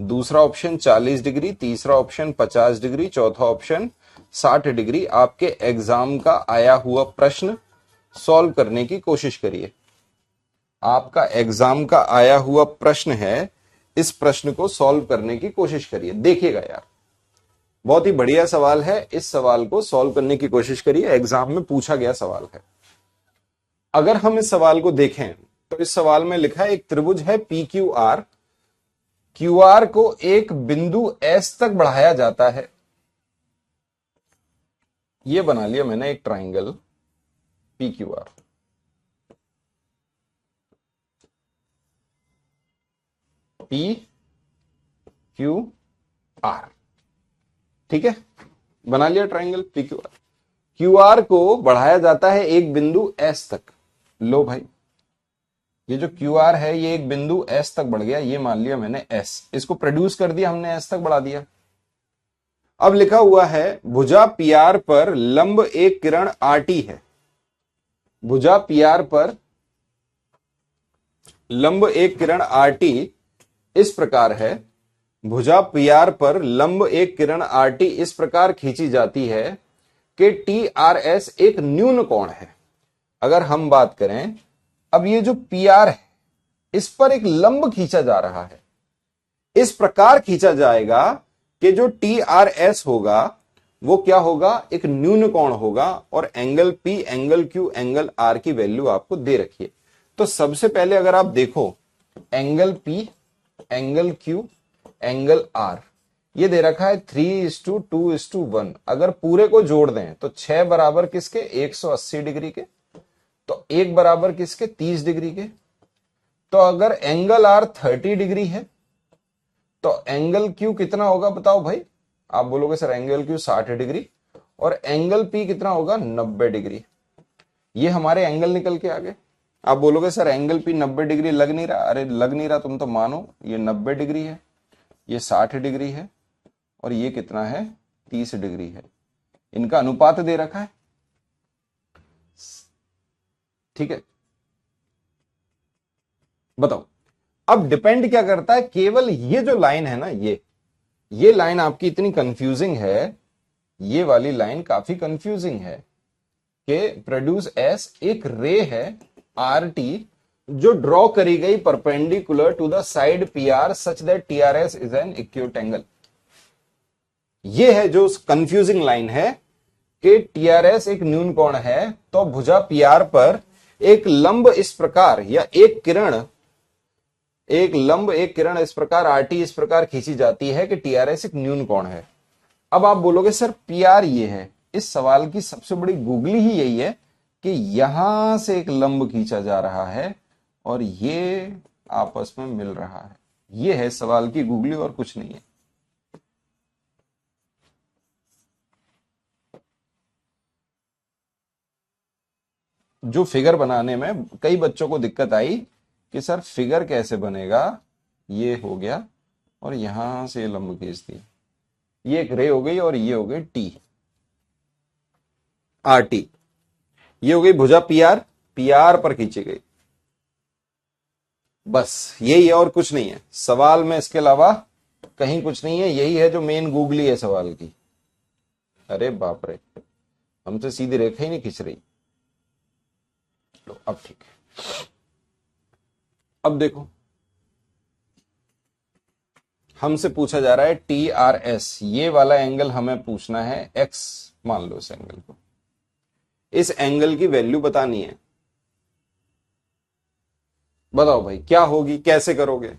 दूसरा ऑप्शन 40 डिग्री, तीसरा ऑप्शन 50 डिग्री, चौथा ऑप्शन 60 डिग्री। आपके एग्जाम का आया हुआ प्रश्न सॉल्व करने की कोशिश करिए। आपका एग्जाम का आया हुआ प्रश्न है, इस प्रश्न को सॉल्व करने की कोशिश करिए। देखिएगा यार, बहुत ही बढ़िया सवाल है, इस सवाल को सॉल्व करने की कोशिश करिए, एग्जाम में पूछा गया सवाल है। अगर हम इस सवाल को देखें तो इस सवाल में लिखा है एक त्रिभुज है PQR, QR को एक बिंदु S तक बढ़ाया जाता है। यह बना लिया मैंने एक ट्राइंगल PQR। PQR, ठीक है, बना लिया ट्राइंगल PQR। QR को बढ़ाया जाता है एक बिंदु S तक। लो भाई, ये जो QR है ये एक बिंदु S तक बढ़ गया, ये मान लिया मैंने S, इसको प्रोड्यूस कर दिया हमने, S तक बढ़ा दिया। अब लिखा हुआ है भुजा PR पर लंब एक किरण RT है। भुजा PR पर लंब एक किरण RT इस प्रकार है, भुजा PR पर लंब एक किरण RT इस प्रकार खींची जाती है कि TRS एक न्यून कोण है। अगर हम बात करें, अब ये जो PR है इस पर एक लंब खींचा जा रहा है, इस प्रकार खींचा जाएगा कि जो TRS होगा वो क्या होगा, एक न्यून कोण होगा, और angle P, angle Q, angle R की वैल्यू आपको दे रखी है। तो सबसे पहले अगर आप देखो angle P, angle Q, angle R, ये दे रखा है 3:2:1। अगर पूरे को जोड़ दें तो 6 बराबर किसके 180 डिग्री के, तो 1 बराबर किसके 30 डिग्री के। तो अगर एंगल आर 30 डिग्री है तो एंगल क्यू कितना होगा बताओ भाई। आप बोलोगे सर एंगल क्यू 60 डिग्री और एंगल पी कितना होगा 90 डिग्री। ये हमारे एंगल निकल के आ गए। आप बोलोगे सर एंगल पी 90 डिग्री लग नहीं रहा। अरे लग नहीं रहा तुम तो मानो, ये 90 डिग्री है, ये 60 डिग्री है और ये कितना है 30 डिग्री है। इनका अनुपात दे रखा है, ठीक है। बताओ अब डिपेंड क्या करता है, केवल ये जो लाइन है ना, ये लाइन आपकी इतनी कंफ्यूजिंग है, ये वाली लाइन काफी कंफ्यूजिंग है कि प्रोड्यूस एस एक रे है आर टी जो ड्रॉ करी गई perpendicular to the side P R such that T R S is an acute angle. ये है जो कंफ्यूजिंग लाइन है कि टी आर एस एक न्यून कोण है तो भुजा पी आर पर एक लंब इस प्रकार या एक किरण इस प्रकार आरटी इस प्रकार खींची जाती है कि टीआरएस एक न्यून कोण है। अब आप बोलोगे सर पीआर ये है। इस सवाल की सबसे बड़ी गूगली ही यही है कि यहां से एक लंब खींचा जा रहा है और ये आपस में मिल रहा है। ये है सवाल की गूगली और कुछ नहीं है। जो फिगर बनाने में कई बच्चों को दिक्कत आई कि सर फिगर कैसे बनेगा, ये हो गया और यहां से लंब खींच दिया, ये एक रे हो गई और ये हो गई टी आर टी, ये हो गई भुजा पीआर, पीआर पर खींची गई। बस यही है और कुछ नहीं है सवाल में, इसके अलावा कहीं कुछ नहीं है। यही है जो मेन गूगली है सवाल की। अरे बाप रे, हमसे सीधी रेखा ही नहीं खींच रही। लो अब ठीक है। अब देखो हमसे पूछा जा रहा है टी आर एस, ये वाला एंगल हमें पूछना है एक्स मान लो इस एंगल को, इस एंगल की वैल्यू बतानी है। बताओ भाई क्या होगी, कैसे करोगे।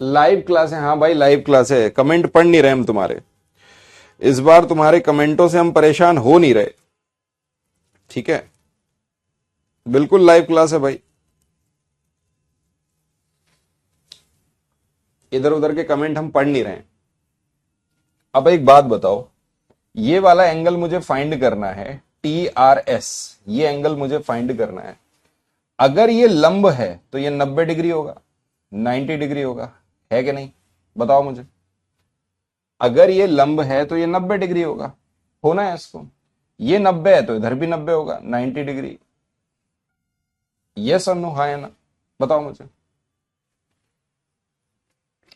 लाइव क्लास है, हाँ भाई लाइव क्लास है। कमेंट पढ़ नहीं रहे हम तुम्हारे, इस बार तुम्हारे कमेंटों से हम परेशान हो नहीं रहे, ठीक है। बिल्कुल लाइव क्लास है भाई, इधर उधर के कमेंट हम पढ़ नहीं रहे। अब एक बात बताओ, ये वाला एंगल मुझे फाइंड करना है टी आर एस, ये एंगल मुझे फाइंड करना है। अगर ये लंब है तो ये 90 डिग्री होगा, 90 डिग्री होगा, है कि नहीं बताओ मुझे। अगर ये लंब है तो ये 90 डिग्री होगा, होना है इसको। ये 90 है तो इधर भी 90 होगा, 90 डिग्री। यस और नो, हाँ या ना बताओ मुझे।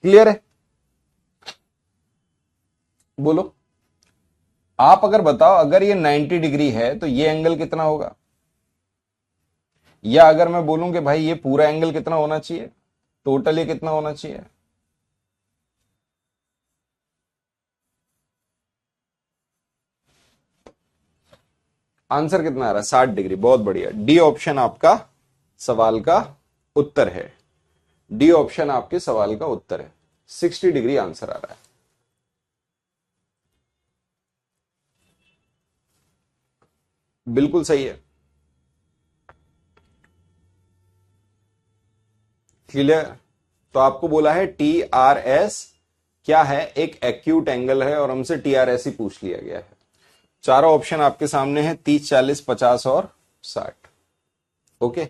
क्लियर है, बोलो आप। अगर बताओ अगर ये 90 डिग्री है तो ये एंगल कितना होगा, या अगर मैं बोलूं कि भाई ये पूरा एंगल कितना होना चाहिए, टोटल ये कितना होना चाहिए। आंसर कितना आ रहा है 60 डिग्री, बहुत बढ़िया। डी ऑप्शन आपका सवाल का उत्तर है, डी ऑप्शन आपके सवाल का उत्तर है, 60 डिग्री आंसर आ रहा है। बिल्कुल सही है, क्लियर। तो आपको बोला है टी आर एस क्या है, एक एक्यूट एंगल है और हमसे टी आर एस ही पूछ लिया गया है। चारों ऑप्शन आपके सामने है 30, 40, 50 और 60। ओके,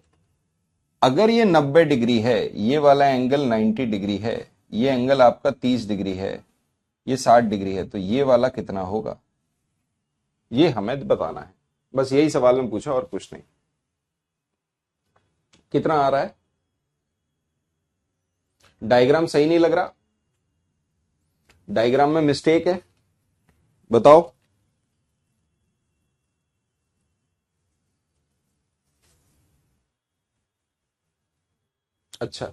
अगर ये 90 डिग्री है, ये वाला एंगल 90 डिग्री है, ये एंगल आपका 30 डिग्री है, ये 60 डिग्री है, तो ये वाला कितना होगा, ये हमें बताना है। बस यही सवाल में पूछा और कुछ नहीं। कितना आ रहा है, डायग्राम सही नहीं लग रहा, डायग्राम में मिस्टेक है, बताओ। अच्छा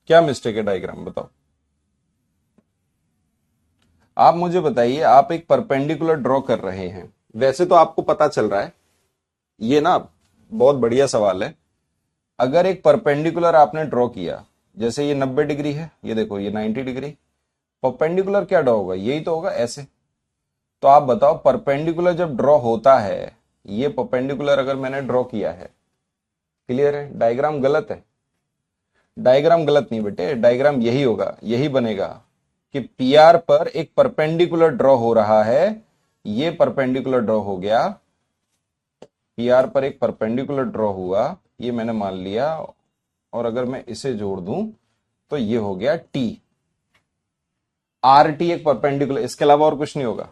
क्या मिस्टेक है डायग्राम बताओ। आप मुझे बताइए, आप एक परपेंडिकुलर ड्रॉ कर रहे हैं, वैसे तो आपको पता चल रहा है ये ना बहुत बढ़िया सवाल है। अगर एक परपेंडिकुलर आपने ड्रॉ किया, जैसे ये 90 डिग्री है, ये देखो ये 90 डिग्री, परपेंडिकुलर क्या ड्रॉ होगा, यही तो होगा ऐसे। तो आप बताओ परपेंडिकुलर जब ड्रॉ होता है, ये परपेंडिकुलर अगर मैंने ड्रॉ किया है, क्लियर है, डायग्राम गलत है, डायग्राम गलत नहीं बेटे, डायग्राम यही होगा, यही बनेगा कि पी आर पर एक परपेंडिकुलर ड्रॉ हो रहा है, ये परपेंडिकुलर ड्रॉ हो गया, पी आर पर एक परपेंडिकुलर ड्रॉ हुआ, ये मैंने मान लिया, और अगर मैं इसे जोड़ दूं तो ये हो गया टी, आर टी एक परपेंडिकुलर, इसके अलावा और कुछ नहीं होगा,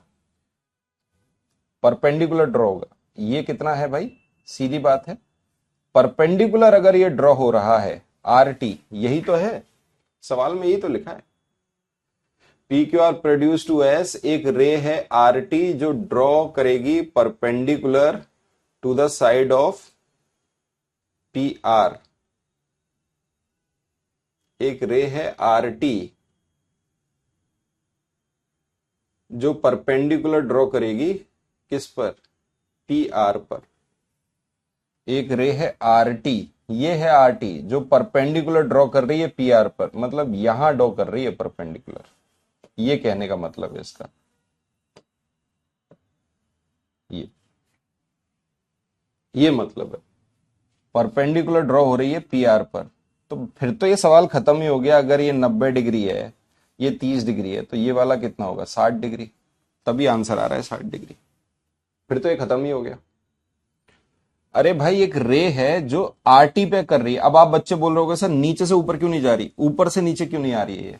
परपेंडिकुलर ड्रॉ होगा। ये कितना है भाई, सीधी बात है, परपेंडिकुलर अगर ये ड्रॉ हो रहा है आर टी, यही तो है सवाल में, यही तो लिखा है। P Q R produce to S, एक रे है आर टी जो ड्रॉ करेगी perpendicular to the side of P R, एक रे है आर टी जो परपेंडिकुलर ड्रॉ करेगी किस पर, पी आर पर। एक रे है आर टी, ये है आर टी जो परपेंडिकुलर ड्रॉ कर रही है पी आर पर, मतलब यहां ड्रॉ कर रही है परपेंडिकुलर, ये कहने का मतलब है इसका, ये ये मतलब है, परपेंडिकुलर ड्रॉ हो रही है पी आर पर। तो फिर तो ये सवाल खत्म ही हो गया, अगर ये 90 डिग्री है, ये 30 डिग्री है, तो ये वाला कितना होगा, 60 डिग्री, तभी आंसर आ रहा है 60 डिग्री, फिर तो ये खत्म ही हो गया। अरे भाई एक रे है जो आरटी पे कर रही है, अब आप बच्चे बोल रहे हो सर नीचे से ऊपर क्यों नहीं जा रही, ऊपर से नीचे क्यों नहीं आ रही है ये,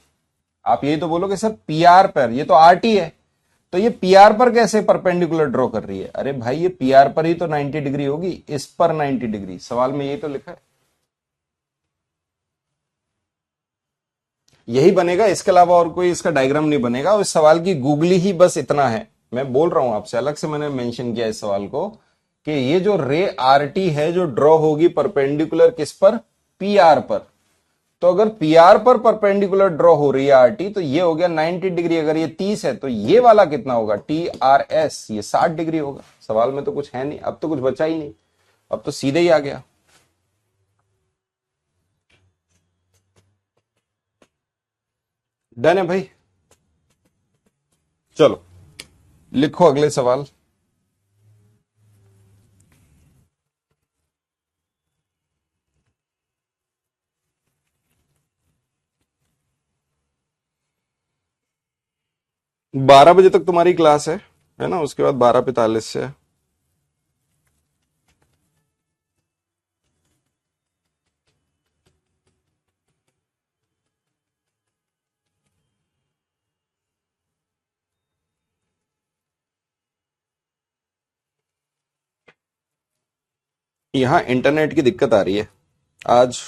आप यही तो बोलोगे सर पीआर पर, ये तो आरटी है, तो ये पीआर पर कैसे परपेंडिकुलर ड्रॉ कर रही है, अरे भाई ये पीआर पर ही तो 90 डिग्री होगी, इस पर 90 डिग्री, सवाल में यही तो लिखा है, यही बनेगा, इसके अलावा और कोई इसका डायग्राम नहीं बनेगा, और इस सवाल की गूगली ही बस इतना है। मैं बोल रहा हूं आपसे, अलग से मैंने मेंशन किया इस सवाल को कि ये जो रे आरटी है जो ड्रॉ होगी परपेंडिकुलर किस पर, पी आर पर, तो अगर पी आर पर परपेंडिकुलर ड्रॉ हो रही है आरटी, तो ये हो गया 90 डिग्री, अगर ये 30 है तो ये वाला कितना होगा, टी आर एस, ये 60 डिग्री होगा। सवाल में तो कुछ है नहीं, अब तो कुछ बचा ही नहीं, अब तो सीधे ही आ गया। डन है भाई, चलो लिखो अगले सवाल। 12 बजे तक तुम्हारी क्लास है ना, उसके बाद 12:45 से। यहाँ इंटरनेट की दिक्कत आ रही है, आज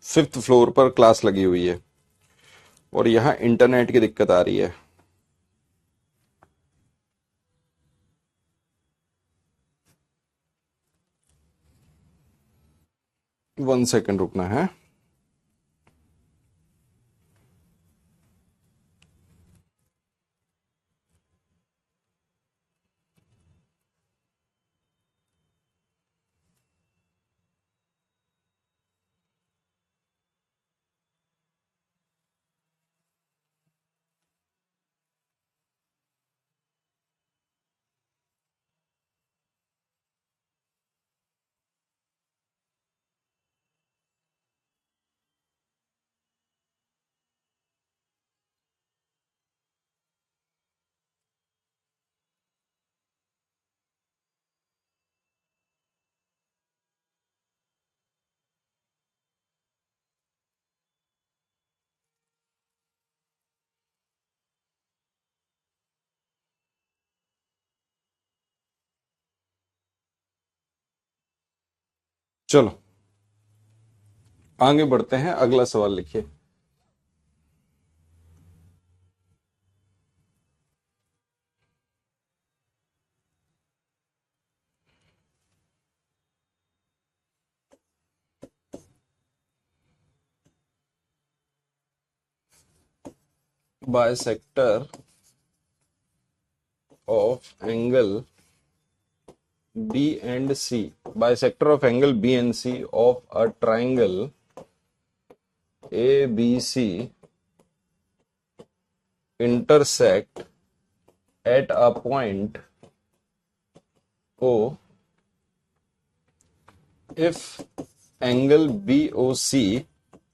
5th फ्लोर पर क्लास लगी हुई है और यहाँ इंटरनेट की दिक्कत आ रही है। 1 सेकंड रुकना है। चलो आगे बढ़ते हैं, अगला सवाल लिखिए। Bisector of angle B and C, bisector of angle B and C of a triangle ABC intersect at a point O if angle BOC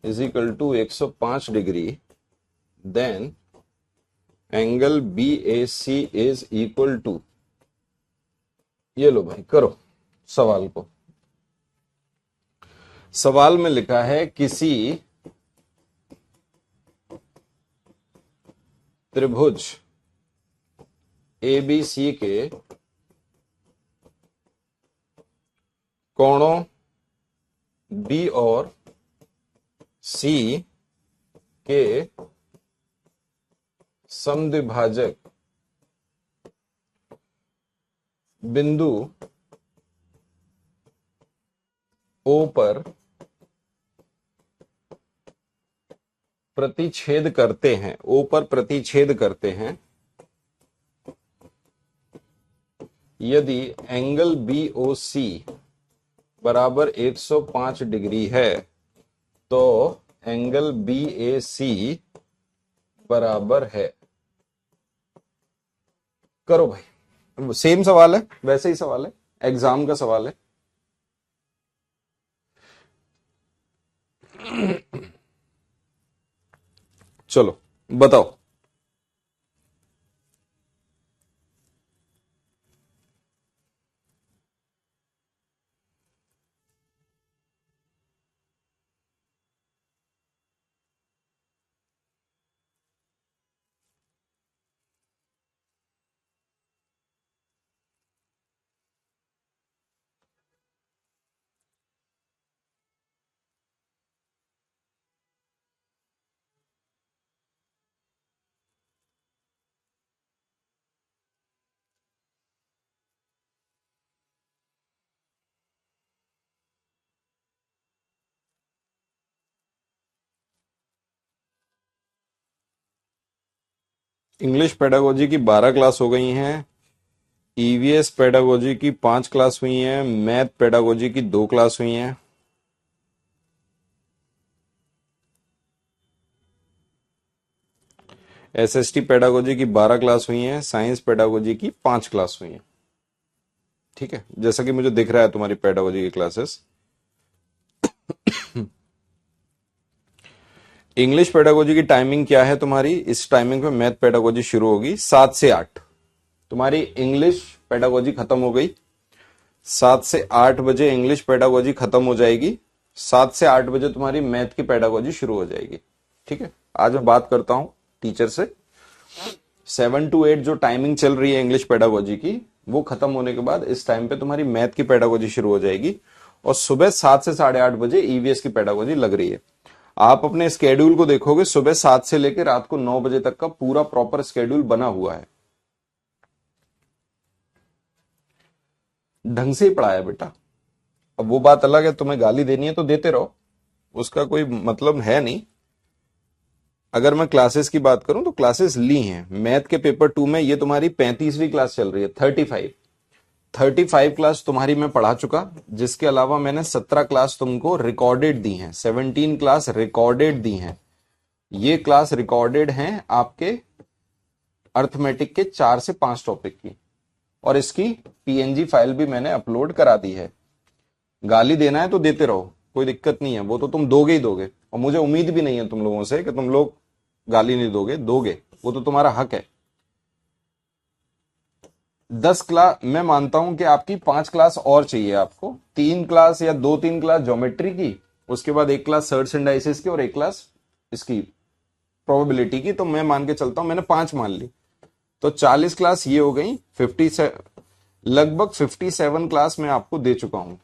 is equal to 105 degree, then angle BAC is equal to, ये लो भाई करो सवाल को। सवाल में लिखा है किसी त्रिभुज ABC के कोणों B और C के समद्विभाजक बिंदु O पर प्रतिच्छेद करते हैं, O पर प्रतिच्छेद करते हैं, यदि एंगल BOC बराबर 105 डिग्री है तो एंगल BAC बराबर है। करो भाई, सेम सवाल है, वैसे ही सवाल है, एग्जाम का सवाल है। चलो बताओ। इंग्लिश पेडागोजी की 12 क्लास हो गई हैं, ईवीएस पेडागोजी की 5 क्लास हुई हैं, मैथ पेडागोजी की 2 क्लास हुई हैं। एसएसटी पेडागोजी की 12 क्लास हुई हैं, साइंस पेडागोजी की 5 क्लास हुई हैं। ठीक है, जैसा कि मुझे दिख रहा है तुम्हारी पेडागोजी की क्लासेस। इंग्लिश पेडागोजी की टाइमिंग क्या है तुम्हारी? इस टाइमिंग पे मैथ पेडागोजी शुरू होगी 7 से 8। तुम्हारी इंग्लिश पेडागोजी खत्म हो गई, 7 से 8 बजे इंग्लिश पेडागोजी खत्म हो जाएगी, 7 से 8 बजे तुम्हारी मैथ की पेडागोजी शुरू हो जाएगी। ठीक है, आज मैं बात करता हूं टीचर से। 7 to 8 जो टाइमिंग चल रही है इंग्लिश पेडागोजी की, वो खत्म होने के बाद इस टाइम पे तुम्हारी मैथ की पेडागोजी शुरू हो जाएगी और सुबह 7 से 8:30 बजे ईवीएस की पेडागोजी लग रही है। आप अपने स्केड्यूल को देखोगे, सुबह 7 से लेकर रात को 9 बजे तक का पूरा प्रॉपर स्केड्यूल बना हुआ है। ढंग से ही पढ़ाया बेटा। अब वो बात अलग है, तुम्हें गाली देनी है तो देते रहो, उसका कोई मतलब है नहीं। अगर मैं क्लासेस की बात करूं तो क्लासेस ली हैं। मैथ के पेपर 2 में ये तुम्हारी 35वीं क्लास चल रही है। 35 क्लास तुम्हारी मैं पढ़ा चुका, जिसके अलावा मैंने 17 क्लास तुमको रिकॉर्डेड दी हैं, 17 क्लास रिकॉर्डेड दी हैं। ये क्लास रिकॉर्डेड हैं आपके अर्थमेटिक के 4 से 5 टॉपिक की, और इसकी पीएनजी फाइल भी मैंने अपलोड करा दी है। गाली देना है तो देते रहो, कोई दिक्कत नहीं है, वो तो तुम दोगे ही दोगे, और मुझे उम्मीद भी नहीं है तुम लोगों से कि तुम लोग गाली नहीं दोगे, वो तो तुम्हारा हक है। 10 क्लास मैं मानता हूं कि आपकी 5 क्लास और चाहिए आपको, 3 क्लास या 2-3 क्लास ज्योमेट्री की, उसके बाद 1 क्लास सर्च एंड डाइसिस की और 1 क्लास इसकी प्रोबेबिलिटी की। तो मैं मान के चलता हूं, मैंने 5 मान ली, तो 40 क्लास ये हो गई। 57 लगभग 57 क्लास मैं आपको दे चुका हूं।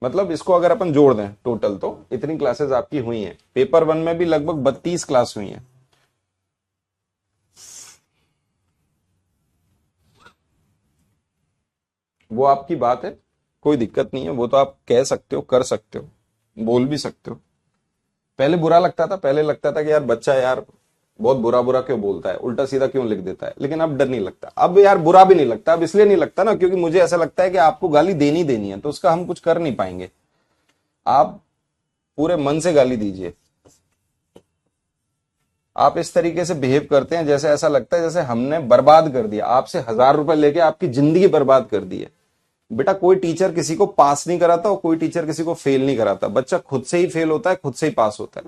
मतलब इसको अगर अपन जोड़ दें टोटल, तो इतनी क्लासेस आपकी हुई हैं। पेपर 1 में भी लगभग 32 क्लास हुई हैं। वो आपकी बात है, कोई दिक्कत नहीं है, वो तो आप कह सकते हो, कर सकते हो, बोल भी सकते हो। पहले बुरा लगता था, पहले लगता था कि यार बच्चा यार बहुत बुरा बुरा क्यों बोलता है, उल्टा सीधा क्यों लिख देता है, लेकिन अब डर नहीं लगता। अब यार बुरा भी नहीं लगता, अब इसलिए नहीं लगता ना क्योंकि मुझे ऐसा लगता है कि आपको गाली देनी देनी है, तो उसका हम कुछ कर नहीं पाएंगे। आप पूरे मन से गाली दीजिए। आप इस तरीके से बिहेव करते हैं जैसे ऐसा लगता है जैसे हमने बर्बाद कर दिया, आपसे 1000 रुपए लेके आपकी जिंदगी बर्बाद कर दी है। बेटा कोई टीचर किसी को पास नहीं कराता और कोई टीचर किसी को फेल नहीं कराता, बच्चा खुद से ही फेल होता है, खुद से ही पास होता है।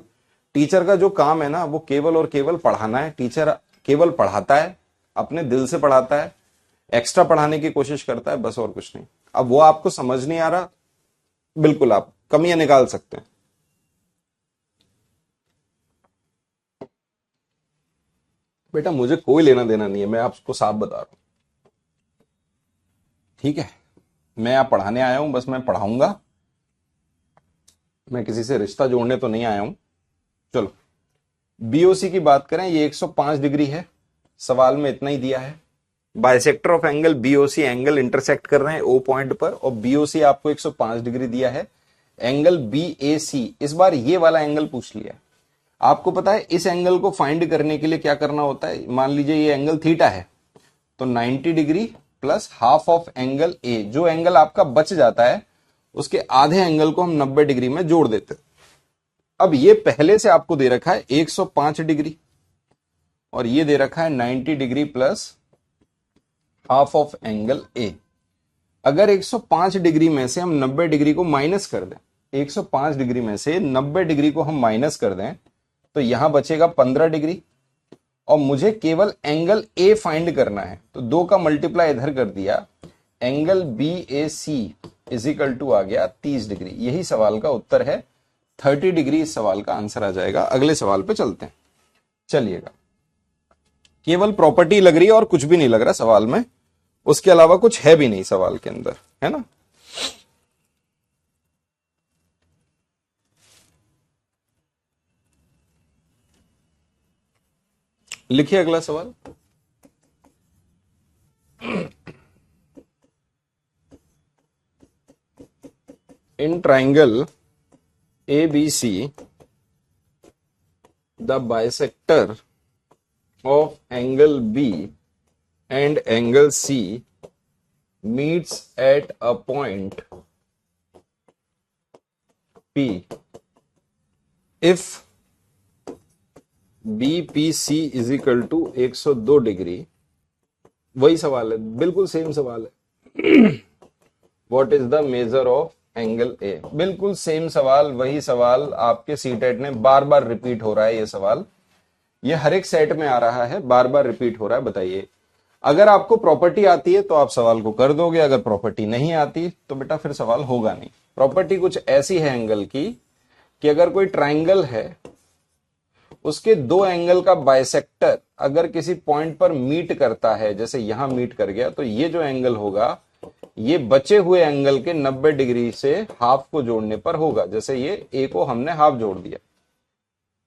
टीचर का जो काम है ना वो केवल और केवल पढ़ाना है। टीचर केवल पढ़ाता है, अपने दिल से पढ़ाता है, एक्स्ट्रा पढ़ाने की कोशिश करता है, बस और कुछ नहीं। अब वो आपको समझ नहीं आ रहा, बिल्कुल आप कमियां निकाल सकते हैं। बेटा मुझे कोई लेना देना नहीं है, मैं आपको साफ बता रहा हूं, ठीक है। मैं यहाँ पढ़ाने आया हूं, बस मैं पढ़ाऊंगा, मैं किसी से रिश्ता जोड़ने तो नहीं आया हूं। चलो बीओसी की बात करें, ये 105 डिग्री है, सवाल में इतना ही दिया है। Bisector of angle BOC, angle intersect कर रहे हैं ओ पॉइंट पर, और बीओसी आपको 105 डिग्री दिया है। एंगल बीएसी, इस बार ये वाला एंगल पूछ लिया। आपको पता है इस एंगल को फाइंड करने के लिए क्या करना होता है। मान लीजिए ये एंगल थीटा है, तो 90 degree plus half of angle A, जो एंगल आपका बच जाता है उसके आधे एंगल को हम 90 डिग्री में जोड़ देते हैं। अब ये पहले से आपको दे रखा है 105 डिग्री, और ये दे रखा है 90 degree plus half of angle A. अगर 105 डिग्री में से हम 90 डिग्री को माइनस कर दें, 105 डिग्री में से 90 डिग्री को हम माइनस कर दें, तो यहां बचेगा 15 डिग्री, और मुझे केवल एंगल ए फाइंड करना है, तो 2 का मल्टीप्लाई इधर कर दिया, angle B A C is equal to आ गया 30 डिग्री। यही सवाल का उत्तर है, 30 डिग्री इस सवाल का आंसर आ जाएगा। अगले सवाल पे चलते हैं, चलिएगा। केवल प्रॉपर्टी लग रही है और कुछ भी नहीं लग रहा सवाल में, उसके अलावा कुछ है भी नहीं सवाल के अंदर, है ना। लिखिए अगला सवाल। In triangle ABC, the bisector of angle B and angle C meets at a point P if BPC is equal to 102 degree. वही सवाल है, बिल्कुल सेम सवाल है। What is the measure of angle A, बिल्कुल सेम सवाल, वही सवाल आपके सीटेट ने बार बार रिपीट हो रहा है। ये सवाल ये हर एक सेट में आ रहा है, बार बार रिपीट हो रहा है। बताइए, अगर आपको प्रॉपर्टी आती है तो आप सवाल को कर दोगे, अगर प्रॉपर्टी नहीं आती तो बेटा फिर सवाल होगा नहीं। प्रॉपर्टी कुछ ऐसी है एंगल की कि अगर कोई ट्राइंगल है, उसके 2 एंगल का बाइसेक्टर अगर किसी पॉइंट पर मीट करता है, जैसे यहां मीट कर गया, तो ये जो एंगल होगा ये बचे हुए एंगल के 90 डिग्री से हाफ को जोड़ने पर होगा। जैसे ये ए को हमने हाफ जोड़ दिया,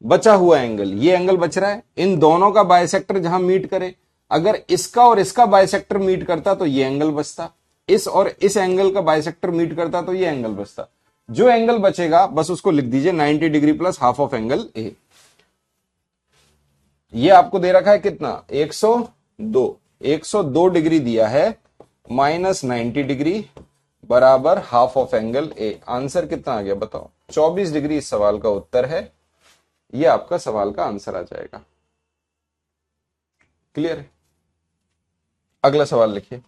बचा हुआ एंगल, ये एंगल बच रहा है, इन दोनों का बाइसेक्टर जहां मीट करे, अगर इसका और इसका बाइसेक्टर मीट करता तो ये एंगल बचता, इस और इस एंगल का बाइसेक्टर मीट करता तो ये एंगल बचता। जो एंगल बचेगा बस उसको लिख दीजिए 90 degree plus half of angle A. ये आपको दे रखा है कितना, 102 डिग्री दिया है, माइनस 90 डिग्री बराबर half of angle A. Answer कितना आ गया बताओ, 24 डिग्री इस सवाल का उत्तर है। ये आपका सवाल का आंसर आ जाएगा। क्लियर है। अगला सवाल लिखिए।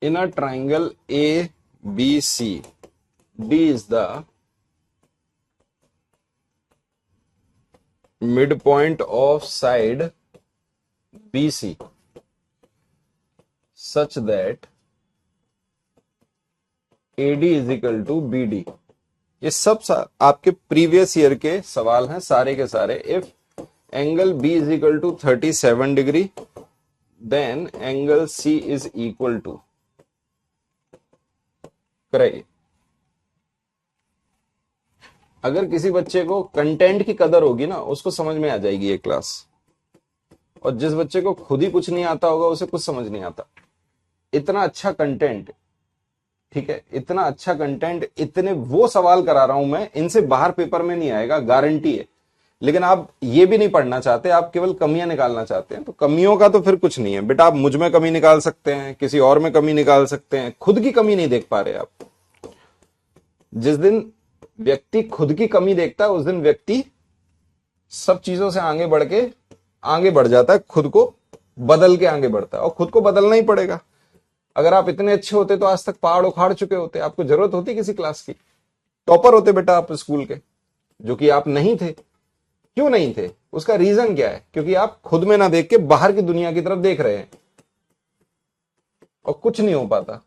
In a triangle ABC, D is the midpoint of side BC such that AD is equal to BD। ये सब आपके प्रीवियस ईयर के सवाल हैं सारे के सारे। If angle B is equal to 37 degree then angle C is equal to, कराइए। अगर किसी बच्चे को कंटेंट की कदर होगी ना, उसको समझ में आ जाएगी ये क्लास। और जिस बच्चे को खुद ही कुछ नहीं आता होगा, उसे कुछ समझ नहीं आता। इतना अच्छा कंटेंट, ठीक है, इतना अच्छा कंटेंट, इतने वो सवाल करा रहा हूं मैं, इनसे बाहर पेपर में नहीं आएगा, गारंटी है। लेकिन आप ये भी नहीं पढ़ना चाहते, आप केवल कमियां निकालना चाहते हैं, तो कमियों का तो फिर कुछ नहीं है बेटा। आप मुझ में कमी निकाल सकते हैं, किसी और में कमी निकाल सकते हैं, खुद की कमी नहीं देख पा रहे आप। जिस दिन व्यक्ति खुद की कमी देखता है, उस दिन व्यक्ति सब चीजों से आगे बढ़ जाता है, खुद को बदल के आगे बढ़ता है। और खुद को बदलना ही पड़ेगा। अगर आप इतने अच्छे होते तो आज तक पहाड़ उखाड़ चुके होते, आपको जरूरत होती किसी क्लास की? टॉपर होते बेटा आप स्कूल के, जो कि आप नहीं थे। क्यों नहीं थे? उसका रीजन क्या है? क्योंकि आप खुद में ना देख के बाहर की दुनिया की तरफ देख रहे हैं, और कुछ नहीं हो पाता।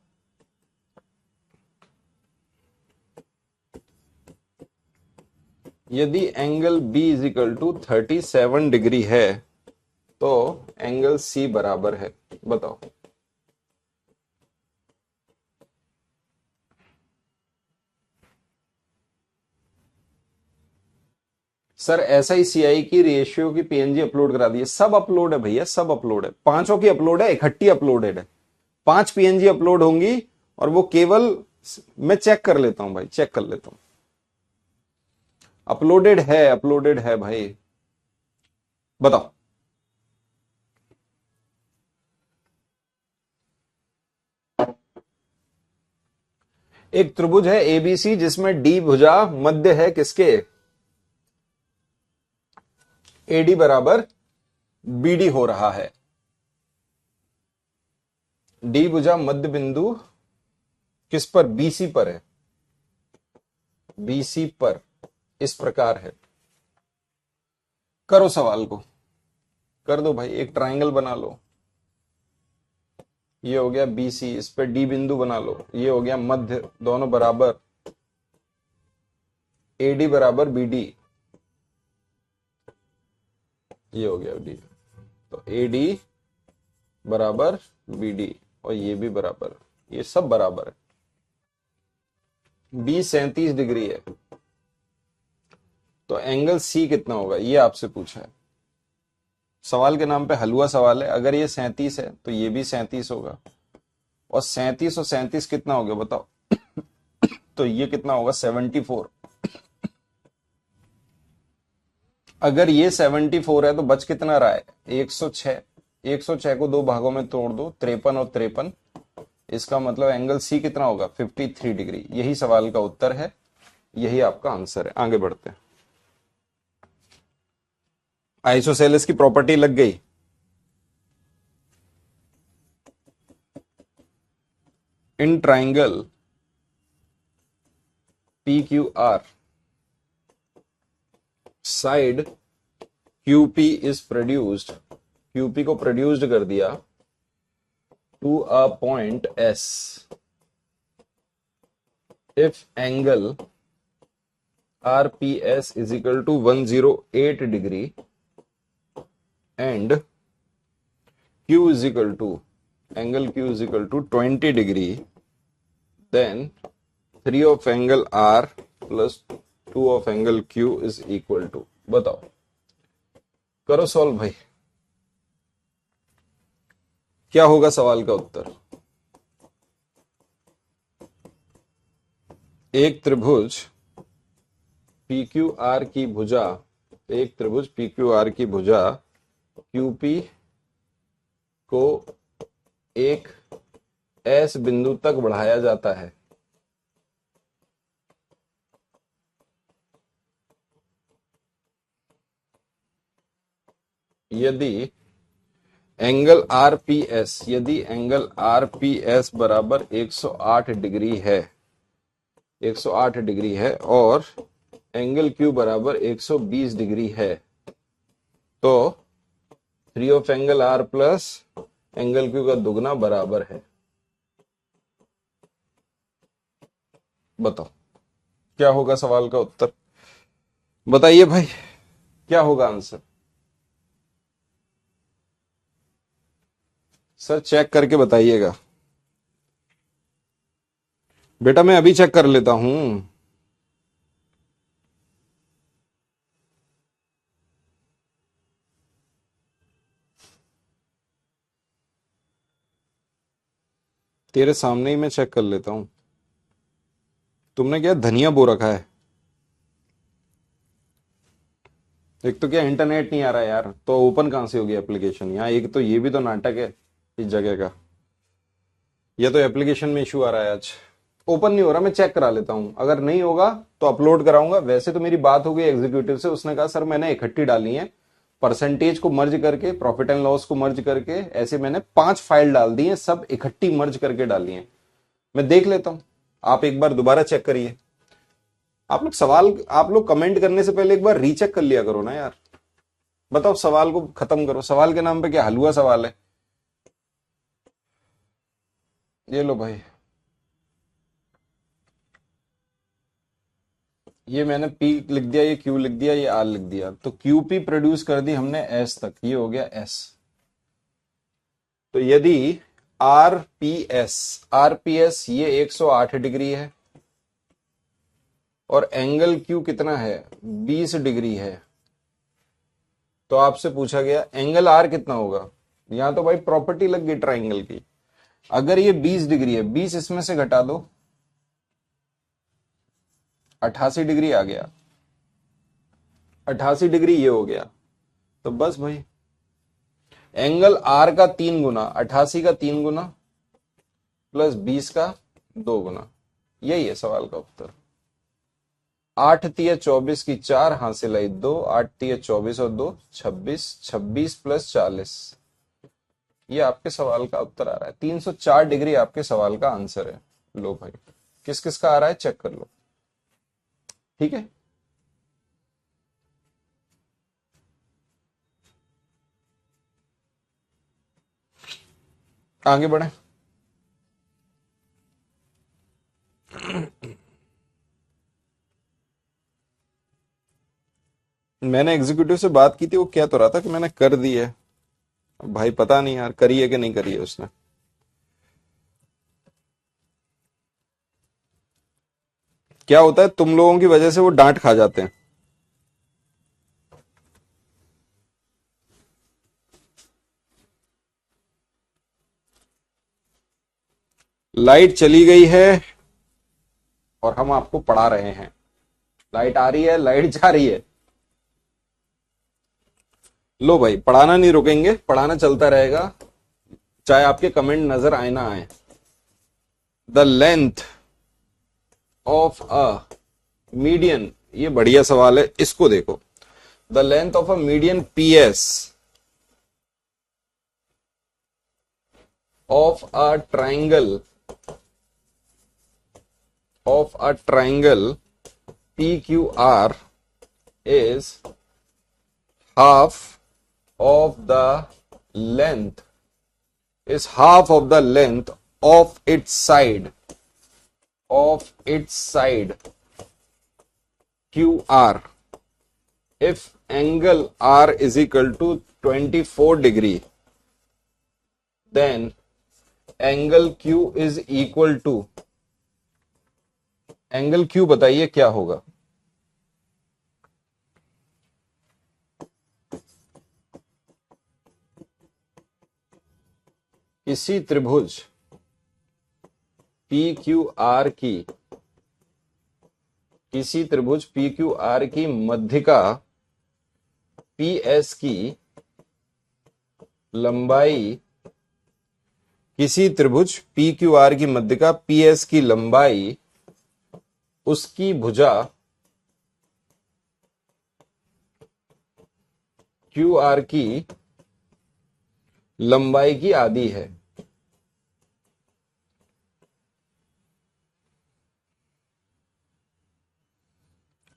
यदि angle B is equal to 37 degree है, तो एंगल C बराबर है, बताओ। सर SICI की रेशियो की PNG अपलोड करा दी है। सब अपलोड है भैया, सब अपलोड है, पांचों की अपलोड है, इकट्ठी अपलोडेड है। 5 PNG अपलोड होंगी, और वो केवल, मैं चेक कर लेता हूं भाई, चेक कर लेता हूं। अपलोडेड है भाई, बताओ। एक त्रिभुज है ABC, जिसमें D भुजा मध्य है किसके? AD बराबर BD हो रहा है। D भुजा मध्य बिंदु किस पर? BC पर है। BC पर इस प्रकार है। करो सवाल को, कर दो भाई। एक ट्राइंगल बना लो, ये हो गया BC, इस पे D बिंदु बना लो, ये हो गया मध्य, दोनों बराबर। AD बराबर BD, ये हो गया D। तो AD बराबर BD, और ये भी बराबर, ये सब बराबर है। B 37 डिग्री है, तो एंगल C कितना होगा, ये आपसे पूछा है। सवाल के नाम पे हलवा सवाल है। अगर ये 37 है, तो ये भी 37 होगा, और 37 और 37 कितना हो गया बताओ? तो ये कितना होगा? 74। अगर ये 74 है, तो बच कितना रहा है? 106। 106 को दो भागों में तोड़ दो, 53 और 53। इसका मतलब एंगल C कितना होगा? 53 डिग्री। यही सवाल का उत्तर है, यही आपका आंसर है। आगे बढ़ते हैं। आइसोसेलेस की प्रॉपर्टी लग गई। In triangle PQR side QP is produced, QP को प्रोड्यूस्ड कर दिया to a point S if angle RPS is equal to 108 degree and Q is equal to, angle Q is equal to 20 degree, then 3 of angle R plus 2 of angle Q is equal to, बताओ। करो solve भाई, क्या होगा सवाल का उत्तर? एक त्रिभुज PQR की भुजा, एक त्रिभुज PQR की भुजा QP को एक S बिंदु तक बढ़ाया जाता है। यदि एंगल RPS, यदि एंगल RPS बराबर 108 डिग्री है, 108 डिग्री है, और एंगल Q बराबर 120 डिग्री है, तो 3 of angle R plus angle Q का दुगना बराबर है। बताओ क्या होगा सवाल का उत्तर? बताइए भाई, क्या होगा आंसर? सर चेक करके बताइएगा। बेटा मैं अभी चेक कर लेता हूं। तेरे सामने ही मैं चेक कर लेता हूं। तुमने क्या धनिया बो रखा है? एक तो क्या इंटरनेट नहीं आ रहा यार, तो ओपन कहां से होगी एप्लीकेशन यहाँ? एक तो ये भी तो नाटक है इस जगह का। या तो एप्लीकेशन में इशू आ रहा है आज, ओपन नहीं हो रहा। मैं चेक करा लेता हूं, अगर नहीं होगा तो अपलोड कराऊंगा। वैसे तो मेरी बात हो गई एग्जीक्यूटिव से, उसने कहा सर मैंने इकट्ठी डाली है, परसेंटेज को मर्ज करके, प्रॉफिट एंड लॉस को मर्ज करके, ऐसे मैंने 5 फाइल डाल दी है, सब इकट्ठी मर्ज करके डाली है। मैं देख लेता हूं, आप एक बार दोबारा चेक करिए। आप लोग कमेंट करने से पहले एक बार रीचेक कर लिया करो ना यार। बताओ, सवाल को खत्म करो। सवाल के नाम पे क्या हलवा सवाल है? ये लो भाई, ये मैंने पी लिख दिया, ये क्यू लिख दिया, ये आर लिख दिया, तो क्यूपी प्रोड्यूस कर दी हमने एस तक, ये हो गया एस। तो यदि आरपीएस ये 108 डिग्री है और एंगल क्यू कितना है, 20 डिग्री है, तो आपसे पूछा गया एंगल आर कितना होगा। यहां तो भाई प्रॉपर्टी लग गई ट्राइंगल की। अगर ये 20 डिग्री है, 20 इसमें से घटा दो, 88 डिग्री आ गया। 88 डिग्री ये हो गया। तो बस भाई, एंगल आर का 3 गुना, 88 का 3 गुना प्लस 20 का 2 गुना, यही है सवाल का उत्तर। 8 तिया 24 की 4, हासिल आई 2, 8 तिया 24 और 2 26, 26 प्लस 40, ये आपके सवाल का उत्तर आ रहा है। 304 डिग्री आपके सवाल का आंसर है। लो भाई, किस किस का आ रहा है चेक कर लो, ठीक है। आगे बढ़े। मैंने एग्जीक्यूटिव से बात की थी, वो कह तो रहा था कि मैंने कर दी है। भाई पता नहीं यार करी है कि नहीं करी है उसने। क्या होता है, तुम लोगों की वजह से वो डांट खा जाते हैं। लाइट चली गई है और हम आपको पढ़ा रहे हैं। लाइट आ रही है, लाइट जा रही है। लो भाई, पढ़ाना नहीं रुकेंगे, पढ़ाना चलता रहेगा, चाहे आपके कमेंट नजर आए ना आए। The length of a median, ये बढ़िया सवाल है, इसको देखो। The length of a median PS of a triangle PQR is half of the length of its side QR if angle R is equal to 24 degree, then angle Q is equal to, angle Q बताइए क्या होगा। किसी त्रिभुज PQR की मध्यिका PS की लंबाई, किसी त्रिभुज PQR की मध्यिका PS की लंबाई उसकी भुजा QR की लंबाई की आधी है।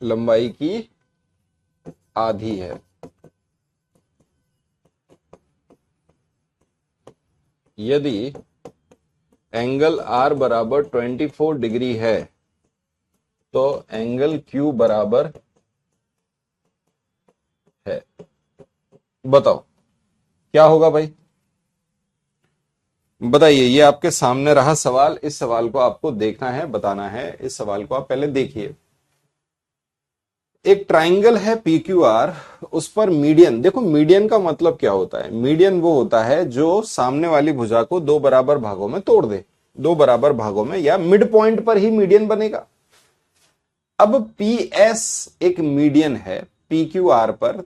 लंबाई की आधी है। यदि एंगल R बराबर 24 डिग्री है तो एंगल Q बराबर है। बताओ क्या होगा भाई, बताइए। ये आपके सामने रहा सवाल, इस सवाल को आपको देखना है, बताना है। इस सवाल को आप पहले देखिए। एक ट्राइंगल है PQR, उस पर मीडियन, देखो मीडियन का मतलब क्या होता है। मीडियन वो होता है जो सामने वाली भुजा को 2 बराबर भागों में तोड़ दे, दो बराबर भागों में, या मिड पॉइंट पर ही मीडियन बनेगा। अब पी एस एक मीडियन है पी क्यू आर पर।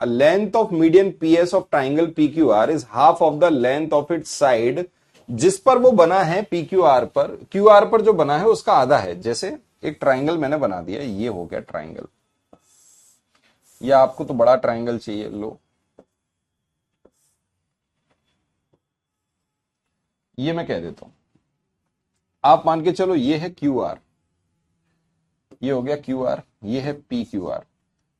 Length of median P S of triangle P Q are is half of the length of its side, जिस पर वो बना है पी क्यू आर पर, क्यू आर पर जो बना है उसका आधा है। जैसे एक ट्राइंगल मैंने बना दिया, ये हो गया ट्राइंगल, या आपको तो बड़ा ट्राइंगल चाहिए, लो ये मैं कह देता हूं। आप मान के चलो ये है क्यू आर, ये हो गया क्यू आर, ये है पी क्यू आर।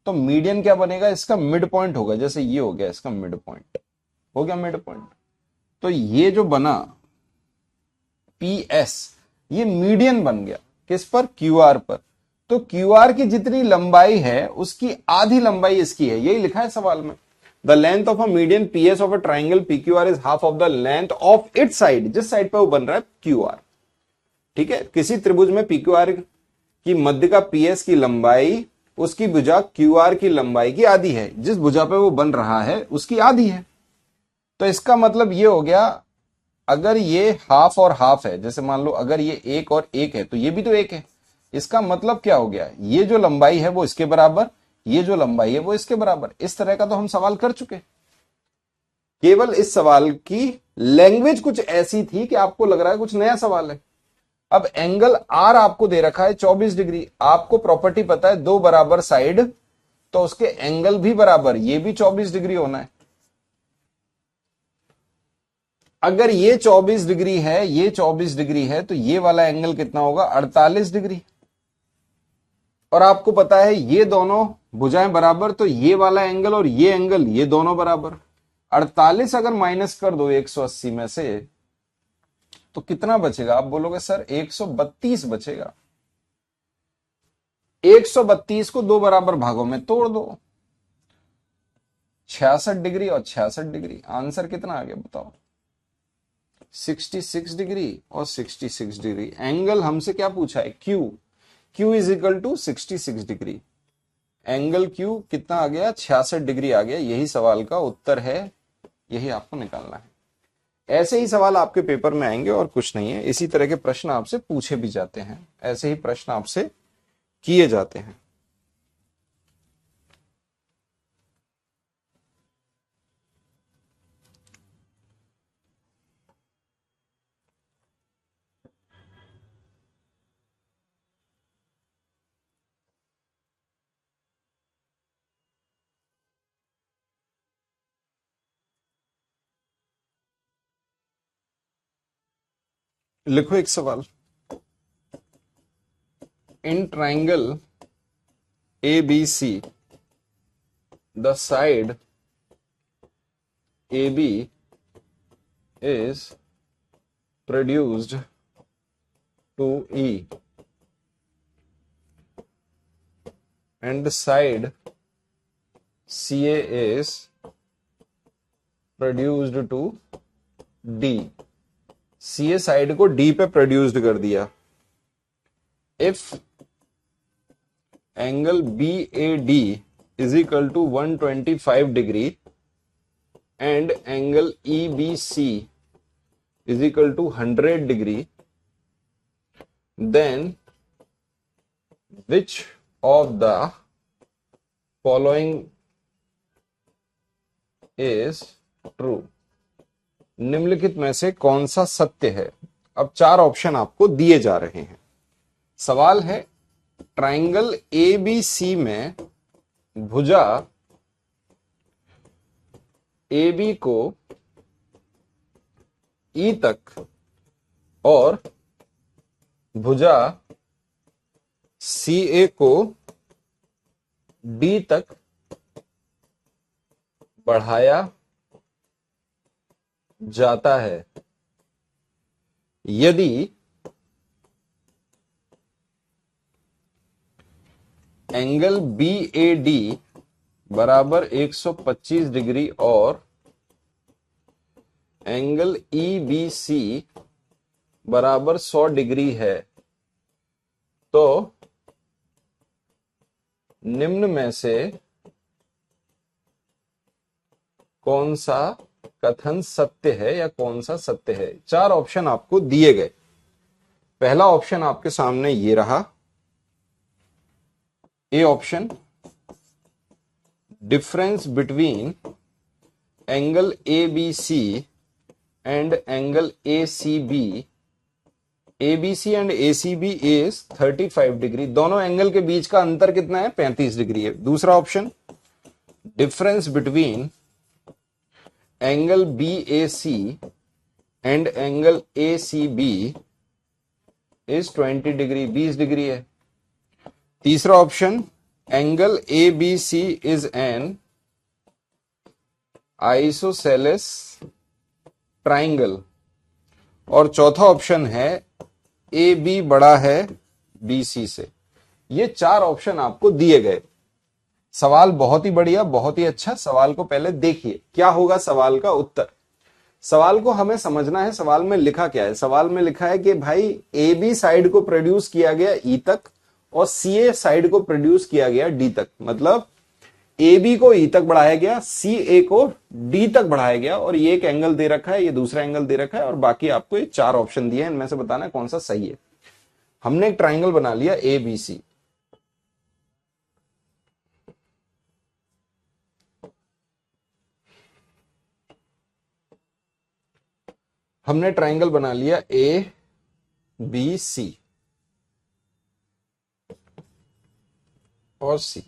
तो मीडियन क्या बनेगा, इसका मिड पॉइंट होगा। जैसे ये हो गया इसका मिड पॉइंट, हो गया मिड पॉइंट। तो ये जो बना पी एस, ये मीडियन बन गया किस पर, क्यू आर पर। तो क्यू आर की जितनी लंबाई है उसकी आधी लंबाई इसकी है, यही लिखा है सवाल में। The length of a median P S of a triangle P Q are is half of the length of it side, जिस साइड पर वो बन रहा है क्यू आर। ठीक है, किसी त्रिभुज में पी क्यू आर की मध्य का पी एस की लंबाई उसकी भुजा क्यू आर की लंबाई की आधी है, जिस भुजा पे वो बन रहा है उसकी आधी है। तो इसका मतलब ये हो गया, अगर ये हाफ और हाफ है, जैसे मान लो अगर ये एक और एक है तो ये भी तो एक है, इसका मतलब क्या हो गया, ये जो लंबाई है वो इसके बराबर, ये जो लंबाई है वो इसके बराबर। इस तरह का तो हम सवाल कर चुके। केवल इस सवाल की लैंग्वेज कुछ ऐसी थी कि आपको लग रहा है कुछ नया सवाल है। अब एंगल आर आपको दे रखा है 24 डिग्री, आपको प्रॉपर्टी पता है दो बराबर साइड, तो उसके एंगल भी बराबर, ये भी 24 डिग्री होना है। अगर ये 24 डिग्री है, ये 24 डिग्री है, तो ये वाला एंगल कितना होगा, 48 डिग्री। और आपको पता है ये दोनों भुजाएं बराबर, तो ये वाला एंगल और ये एंगल ये दोनों बराबर। 48 अगर माइनस कर दो 180 में से तो कितना बचेगा, आप बोलोगे सर 132 बचेगा। 132 को दो बराबर भागों में तोड़ दो, 66 डिग्री और 66 डिग्री, आंसर कितना आ गया बताओ, 66 डिग्री और 66 डिग्री। एंगल हमसे क्या पूछा है, Q, Q is equal to 66 degree. Angle Q कितना आ गया, 66 डिग्री आ गया। यही सवाल का उत्तर है, यही आपको निकालना है। ऐसे ही सवाल आपके पेपर में आएंगे और कुछ नहीं है। इसी तरह के प्रश्न आपसे पूछे भी जाते हैं, ऐसे ही प्रश्न आपसे किए जाते हैं। लिखो एक सवाल। In triangle A B C the side A B is produced to E and the side CA is produced to D। CA side को D पे प्रोड्यूस्ड कर दिया। If angle BAD is equal to 125 degree and angle EBC is equal to 100 degree, then which of the following is true? निम्नलिखित में से कौन सा सत्य है। अब चार ऑप्शन आपको दिए जा रहे हैं। सवाल है ट्राइंगल ABC में भुजा AB को E तक और भुजा CA को D तक बढ़ाया जाता है यदि एंगल BAD बराबर 125 डिग्री और एंगल EBC बराबर 100 डिग्री है, तो निम्न में से कौन सा कथन सत्य है या कौन सा सत्य है। चार ऑप्शन आपको दिए गए। पहला ऑप्शन आपके सामने ये रहा, A option, difference between angle A B C and angle A C B, ABC and ACB is 35 degree. दोनों एंगल के बीच का अंतर कितना है? 35 डिग्री है। दूसरा option, difference between angle BAC and angle ACB is 20 degree, 20 degree है। तीसरा option, angle ABC is an isosceles triangle. और चौथा ऑप्शन है, AB बड़ा है BC से। ये चार ऑप्शन आपको दिए गए। सवाल बहुत ही बढ़िया, बहुत ही अच्छा। सवाल को पहले देखिए, क्या होगा सवाल का उत्तर। सवाल को हमें समझना है, सवाल में लिखा क्या है। सवाल में लिखा है कि भाई AB साइड को प्रोड्यूस किया गया E तक और CA साइड को प्रोड्यूस किया गया D तक। मतलब AB को E तक बढ़ाया गया, CA को D तक बढ़ाया गया, और ये एक एंगल दे रखा है, ये दूसरा एंगल दे रखा है, और बाकी आपको ये चार ऑप्शन दिए हैं, इनमें से बताना है कौन सा सही है। हमने एक ट्राइंगल बना लिया ABC। हमने ट्राइंगल बना लिया ABC और C।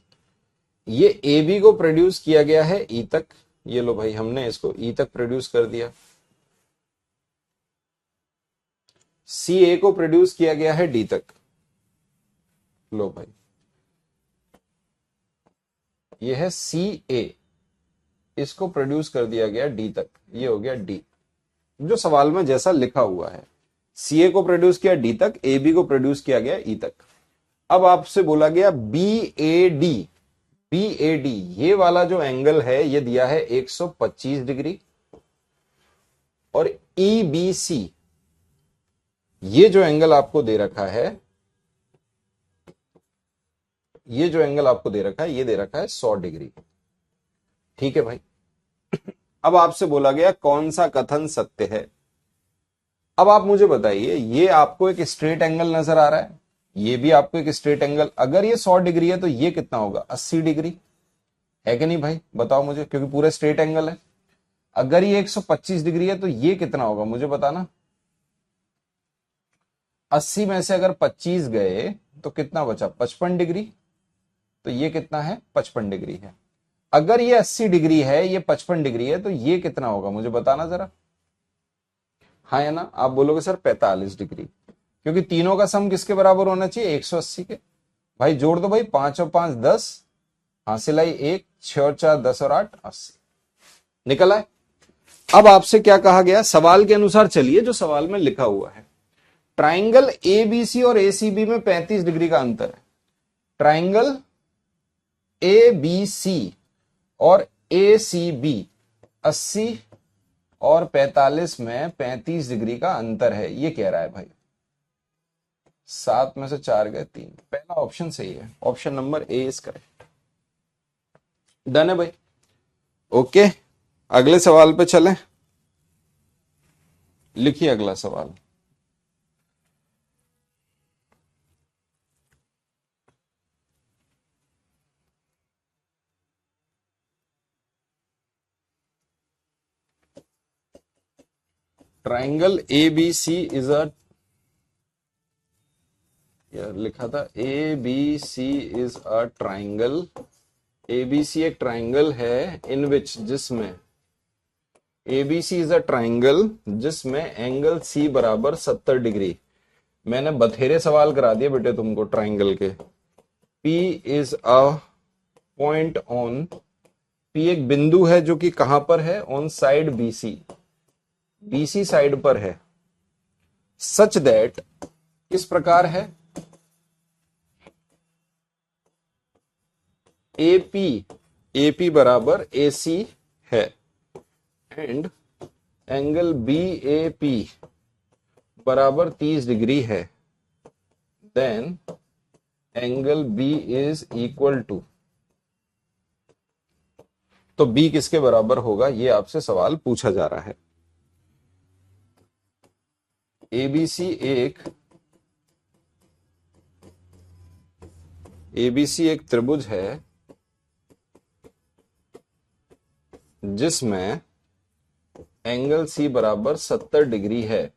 ये AB को प्रोड्यूस किया गया है E तक। ये लो भाई, हमने इसको E तक प्रोड्यूस कर दिया। CA को प्रोड्यूस किया गया है D तक। लो भाई, ये है CA, इसको प्रोड्यूस कर दिया गया D तक। ये हो गया D, जो सवाल में जैसा लिखा हुआ है। CA को प्रोड्यूस किया D तक, AB को प्रोड्यूस किया गया E तक। अब आपसे बोला गया BAD। BAD ये वाला जो एंगल है ये दिया है 125 डिग्री, और EBC ये जो एंगल आपको दे रखा है, ये जो एंगल आपको दे रखा है, ये दे रखा है 100 डिग्री। ठीक है भाई। अब आपसे बोला गया कौन सा कथन सत्य है। अब आप मुझे बताइए, ये आपको एक स्ट्रेट एंगल नजर आ रहा है, ये भी आपको एक स्ट्रेट एंगल। अगर ये 100 डिग्री है तो ये कितना होगा? 80 डिग्री है कि नहीं भाई? बताओ मुझे, क्योंकि पूरा स्ट्रेट एंगल है। अगर ये 125 डिग्री है तो ये कितना होगा मुझे बताना। 80 में से अगर 25 गए तो कितना बचा? 55 डिग्री। तो ये कितना है? 55 डिग्री है। अगर ये 80 डिग्री है, ये 55 डिग्री है, तो ये कितना होगा मुझे बताना जरा। हाँ या ना? आप बोलोगे सर 45 डिग्री, क्योंकि तीनों का सम किसके बराबर होना चाहिए? 180 के। भाई जोड़ दो भाई, 5 और 5 10, हासिल आई 1, 6 और 4 10 और 8 80। निकल आए। अब आपसे क्या कहा गया? सवाल के अनुसार चलिए, जो सवाल में लिखा हुआ है, ट्राइंगल ABC और ACB में 35 डिग्री का अंतर है। ट्राइंगल ABC और ACB 80 और 45 में 35 डिग्री का अंतर है, ये कह रहा है भाई। 7 में से 4 गए 3। पहला ऑप्शन सही है, option number A is correct. Done है भाई। ओके, अगले सवाल पे चलें। लिखिए अगला सवाल। ट्राइंगल ABC इज अ, यार लिखा था ABC is a triangle. ABC एक ट्राइंगल है इन विच, जिसमें ABC इज अ ट्राइंगल जिसमें एंगल C बराबर 70 डिग्री। मैंने बथेरे सवाल करा दिए बेटे तुमको ट्राइंगल के। P is a point on, P एक बिंदु है जो कि कहां पर है? On side BC, BC side पर है। सच दैट, किस प्रकार है? AP बराबर AC है, एंड एंगल BAP बराबर 30 डिग्री है। Then angle B is equal to तो बी किसके बराबर होगा, ये आपसे सवाल पूछा जा रहा है। एबीसी एक त्रिभुज है जिसमें एंगल सी बराबर 70 डिग्री है,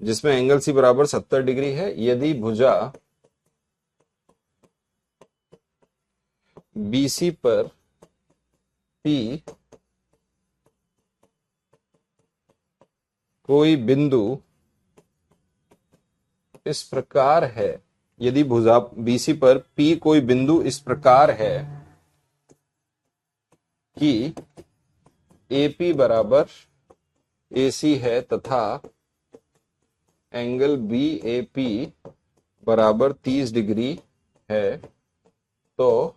जिसमें एंगल सी बराबर 70 डिग्री है यदि भुजा बीसी पर पी कोई बिंदु इस प्रकार है, यदि भुजा बीसी पर पी कोई बिंदु इस प्रकार है कि एपी बराबर एसी है तथा एंगल बी एपी बराबर 30 डिग्री है, तो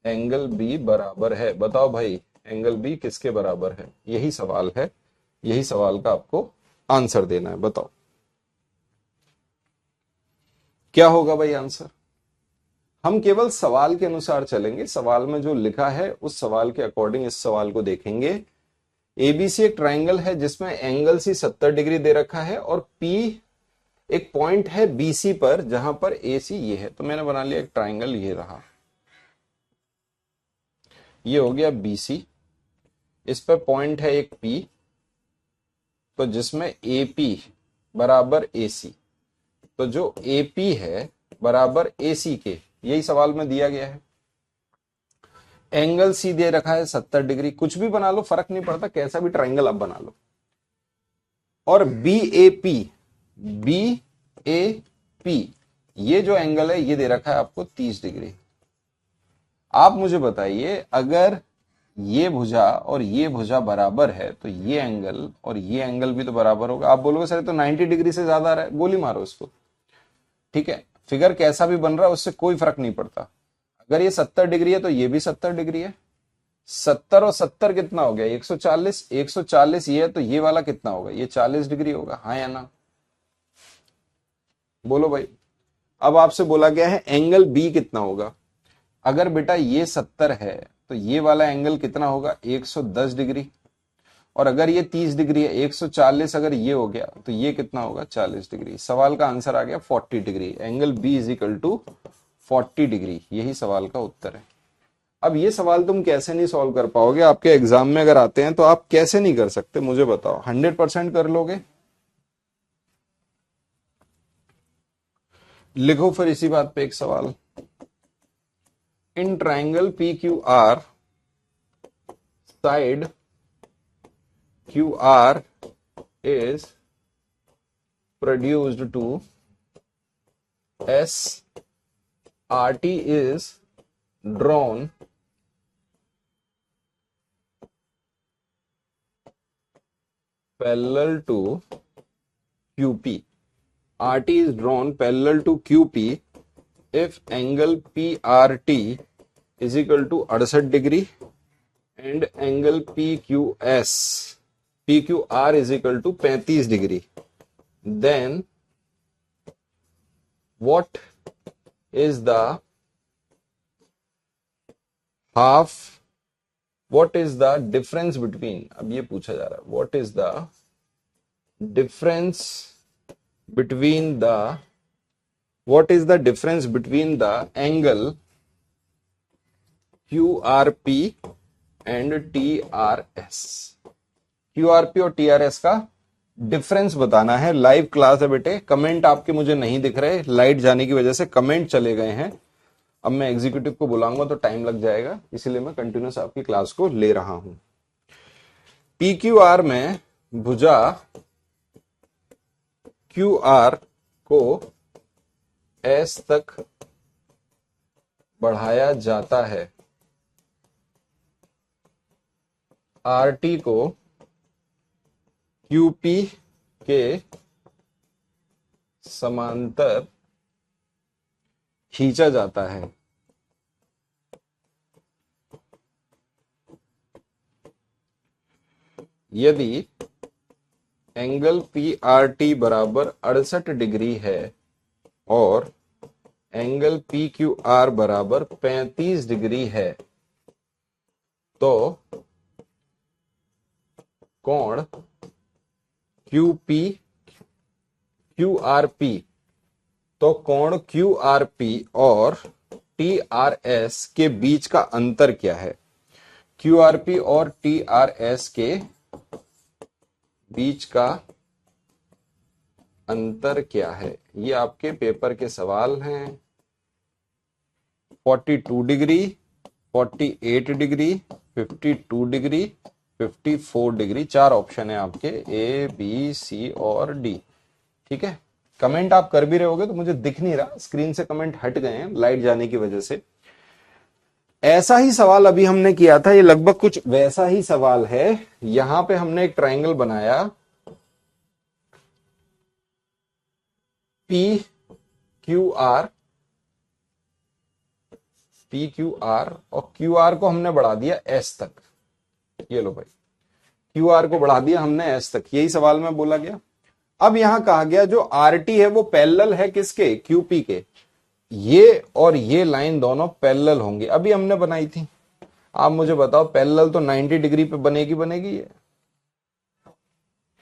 एंगल बी बराबर है। बताओ भाई एंगल बी किसके बराबर है, यही सवाल है, यही सवाल का आपको आंसर देना है। बताओ क्या होगा भाई आंसर। हम केवल सवाल के अनुसार चलेंगे, सवाल में जो लिखा है उस सवाल के अकॉर्डिंग इस सवाल को देखेंगे। एबीसी एक ट्राइंगल है जिसमें एंगल सी 70 डिग्री दे रखा है और पी एक पॉइंट है बीसी पर जहां पर एसी ये है। तो मैंने बना लिया एक ट्राइंगल, ये रहा, ये हो गया बीसी, इस पर पॉइंट है एक पी, तो जिसमें एपी बराबर एसी, तो जो एपी है बराबर एसी के, यही सवाल में दिया गया है। एंगल सी दे रखा है 70 डिग्री, कुछ भी बना लो फर्क नहीं पड़ता, कैसा भी ट्राइंगल आप बना लो। और बी ए पी ये जो एंगल है ये दे रखा है आपको 30 डिग्री। आप मुझे बताइए अगर ये भुजा और ये भुजा बराबर है तो ये एंगल और ये एंगल भी तो बराबर होगा। आप बोलोगे सर तो 90 डिग्री से ज्यादा आ रहा है, गोली मारो इसको, ठीक है। फिगर कैसा भी बन रहा है उससे कोई फर्क नहीं पड़ता। अगर ये 70 डिग्री है तो ये भी 70 डिग्री है। 70 और 70 कितना हो गया, 140। 140 ये है तो ये वाला कितना होगा, ये 40 डिग्री होगा, हाँ या ना, बोलो भाई। अब आपसे बोला गया है एंगल बी कितना होगा। अगर बेटा ये 70 है तो ये वाला एंगल कितना होगा, 110 डिग्री। और अगर ये 30 डिग्री है, 140 अगर ये हो गया तो ये कितना होगा, 40 डिग्री। सवाल का आंसर आ गया 40 degree. Angle B is equal to 40 degree, यही सवाल का उत्तर है। अब ये सवाल तुम कैसे नहीं सॉल्व कर पाओगे, आपके एग्जाम में अगर आते हैं तो आप कैसे नहीं कर सकते मुझे बताओ, 100% कर लोगे। लिखो फिर इसी बात पे एक सवाल। In triangle P Q are side Q R is produced to S, RT is drawn parallel to QP. RT is drawn parallel to QP if angle PRT is equal to 68 degree and angle PQR is equal to 35 degree. Then what is the difference between, अब ये पूछा जा रहा है, what is the difference between the angle QRP and TRS। QRP और TRS का difference बताना है। लाइव क्लास है बेटे, कमेंट आपके मुझे नहीं दिख रहे, लाइट जाने की वजह से कमेंट चले गए हैं। अब मैं एग्जीक्यूटिव को बुलाऊंगा तो टाइम लग जाएगा, इसलिए मैं कंटिन्यूस आपकी क्लास को ले रहा हूं। PQR में भुजा QR को S तक बढ़ाया जाता है, RT को QP के समांतर खींचा जाता है। यदि एंगल PRT बराबर 68 डिग्री है और एंगल PQR बराबर 35 डिग्री है तो कोण QP QRP, तो कोण QRP और TRS के बीच का अंतर क्या है? QRP और TRS के बीच का अंतर क्या है? ये आपके पेपर के सवाल हैं। 42 degree, 48 degree, 52 degree, 54 degree, 4 option है आपके, A, B, C और D। ठीक है, कमेंट आप कर भी रहे होगे तो मुझे दिख नहीं रहा, स्क्रीन से कमेंट हट गए हैं लाइट जाने की वजह से। ऐसा ही सवाल अभी हमने किया था, ये लगभग कुछ वैसा ही सवाल है। यहां पे हमने एक ट्रायंगल बनाया PQR और QR को हमने बढ़ा दिया S तक। ये लो भाई, QR को बढ़ा दिया हमने S तक, यही सवाल में बोला गया। अब यहां कहा गया जो RT है वो पैरेलल है किसके? QP के। ये और ये लाइन दोनों पैरेलल होंगे, अभी हमने बनाई थी। आप मुझे बताओ, पैरेलल तो 90 डिग्री पे बनेगी ये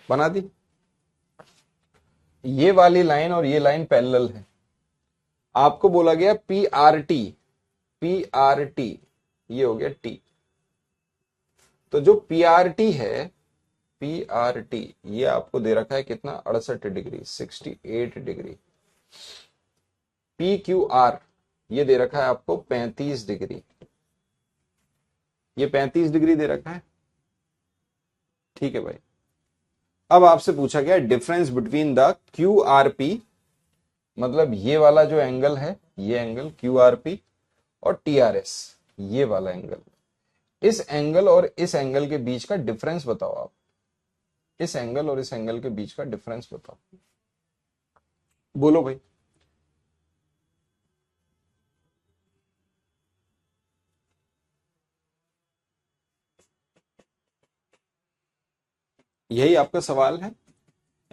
बना दी। ये वाली लाइन और ये लाइन पैरेलल है। आपको बोला गया PRT, ये हो गया T। तो जो PRT है, PRT ये आपको दे रखा है कितना? 68 डिग्री, 68 डिग्री। PQR ये दे रखा है आपको 35 डिग्री, ये 35 डिग्री दे रखा है। ठीक है भाई, अब आपसे पूछा गया डिफरेंस बिटवीन द QRP, मतलब ये वाला जो एंगल है, ये एंगल QRP, और TRS ये वाला एंगल। इस एंगल और इस एंगल के बीच का डिफरेंस बताओ आप। इस एंगल और इस एंगल के बीच का डिफरेंस बताओ, बोलो भाई। यही आपका सवाल है।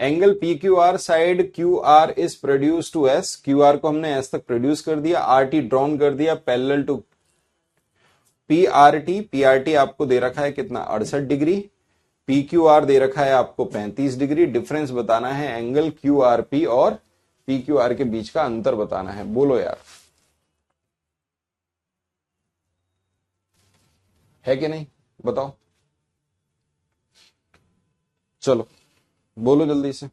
Angle PQR side QR is produce to S, QR को हमने S तक प्रोड्यूस कर दिया, RT ड्रॉन कर दिया पैरेलल टू PRT आपको दे रखा है कितना? 68 डिग्री। PQR दे रखा है आपको 35 डिग्री। डिफरेंस बताना है एंगल QRP और PQR के बीच का अंतर बताना है। बोलो यार, है कि नहीं? बताओ, चलो बोलो जल्दी से।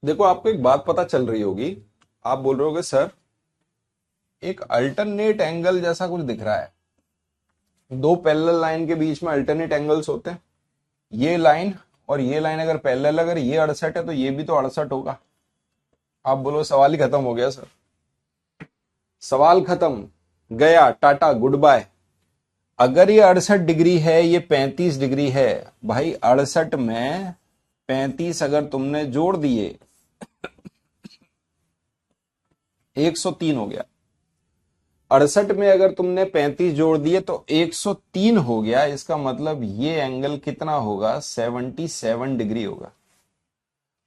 देखो, आपको एक बात पता चल रही होगी, आप बोल रहे होगे सर एक अल्टरनेट एंगल जैसा कुछ दिख रहा है। दो पैरेलल लाइन के बीच में अल्टरनेट एंगल्स होते हैं। ये लाइन और ये लाइन अगर पैरेलल, अगर ये 68 है तो ये भी तो 68 होगा। आप बोलो सवाल ही खत्म हो गया सर, सवाल खत्म, गया, टाटा, गुड बाय। अगर ये 68 डिग्री है, ये 35 डिग्री है, भाई 68 में 35 अगर तुमने जोड़ दिए 103 हो गया। 68 में अगर तुमने 35 जोड़ दिए तो 103 हो गया। इसका मतलब ये एंगल कितना होगा? 77 डिग्री होगा।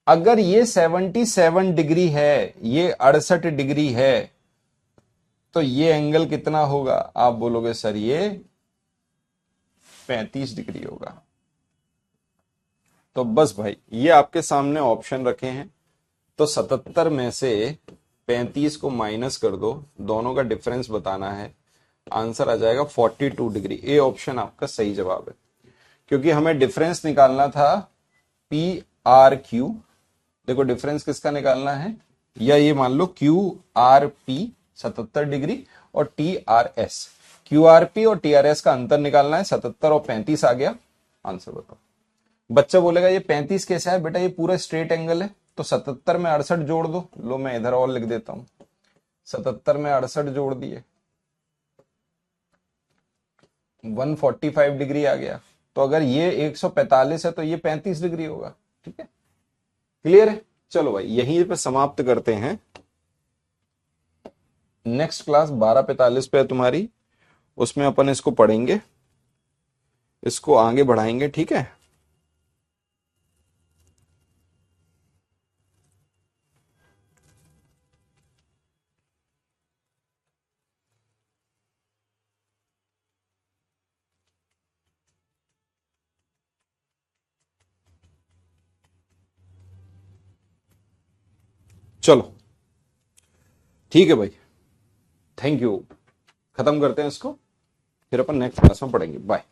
अगर ये 77 डिग्री है, ये 68 डिग्री है, तो ये एंगल कितना होगा? आप बोलोगे सर ये 35 डिग्री होगा। तो बस भाई, ये आपके सामने ऑप्शन रखे हैं, तो 77 में से 35 को माइनस कर दो, दोनों का डिफरेंस बताना है, आंसर आ जाएगा 42 डिग्री। ए ऑप्शन आपका सही जवाब है, क्योंकि हमें डिफरेंस निकालना था PRQ। देखो डिफरेंस किसका निकालना है, या ये मान लो QRP 77 डिग्री और TRS, QRP और TRS का अंतर निकालना है। 77 और 35 आ गया, आंसर बताओ। बच्चा बोलेगा ये 35 कैसे है? बेटा ये पूरा स्ट्रेट एंगल है, तो 77 में 68 जोड़ दो। लो मैं इधर और लिख देता हूं, 77 में 68 जोड़ दिए 145 डिग्री आ गया। तो अगर ये 145 है तो ये 35 डिग्री होगा। ठीक है, क्लियर है? चलो भाई यहीं पे समाप्त करते हैं। नेक्स्ट क्लास 12:45 पे है तुम्हारी, उसमें अपन इसको पढ़ेंगे, इसको आगे बढ़ाएंगे। ठीक है, चलो ठीक है भाई, थैंक यू। खत्म करते हैं इसको, फिर अपन नेक्स्ट क्लास में पढ़ेंगे। बाय।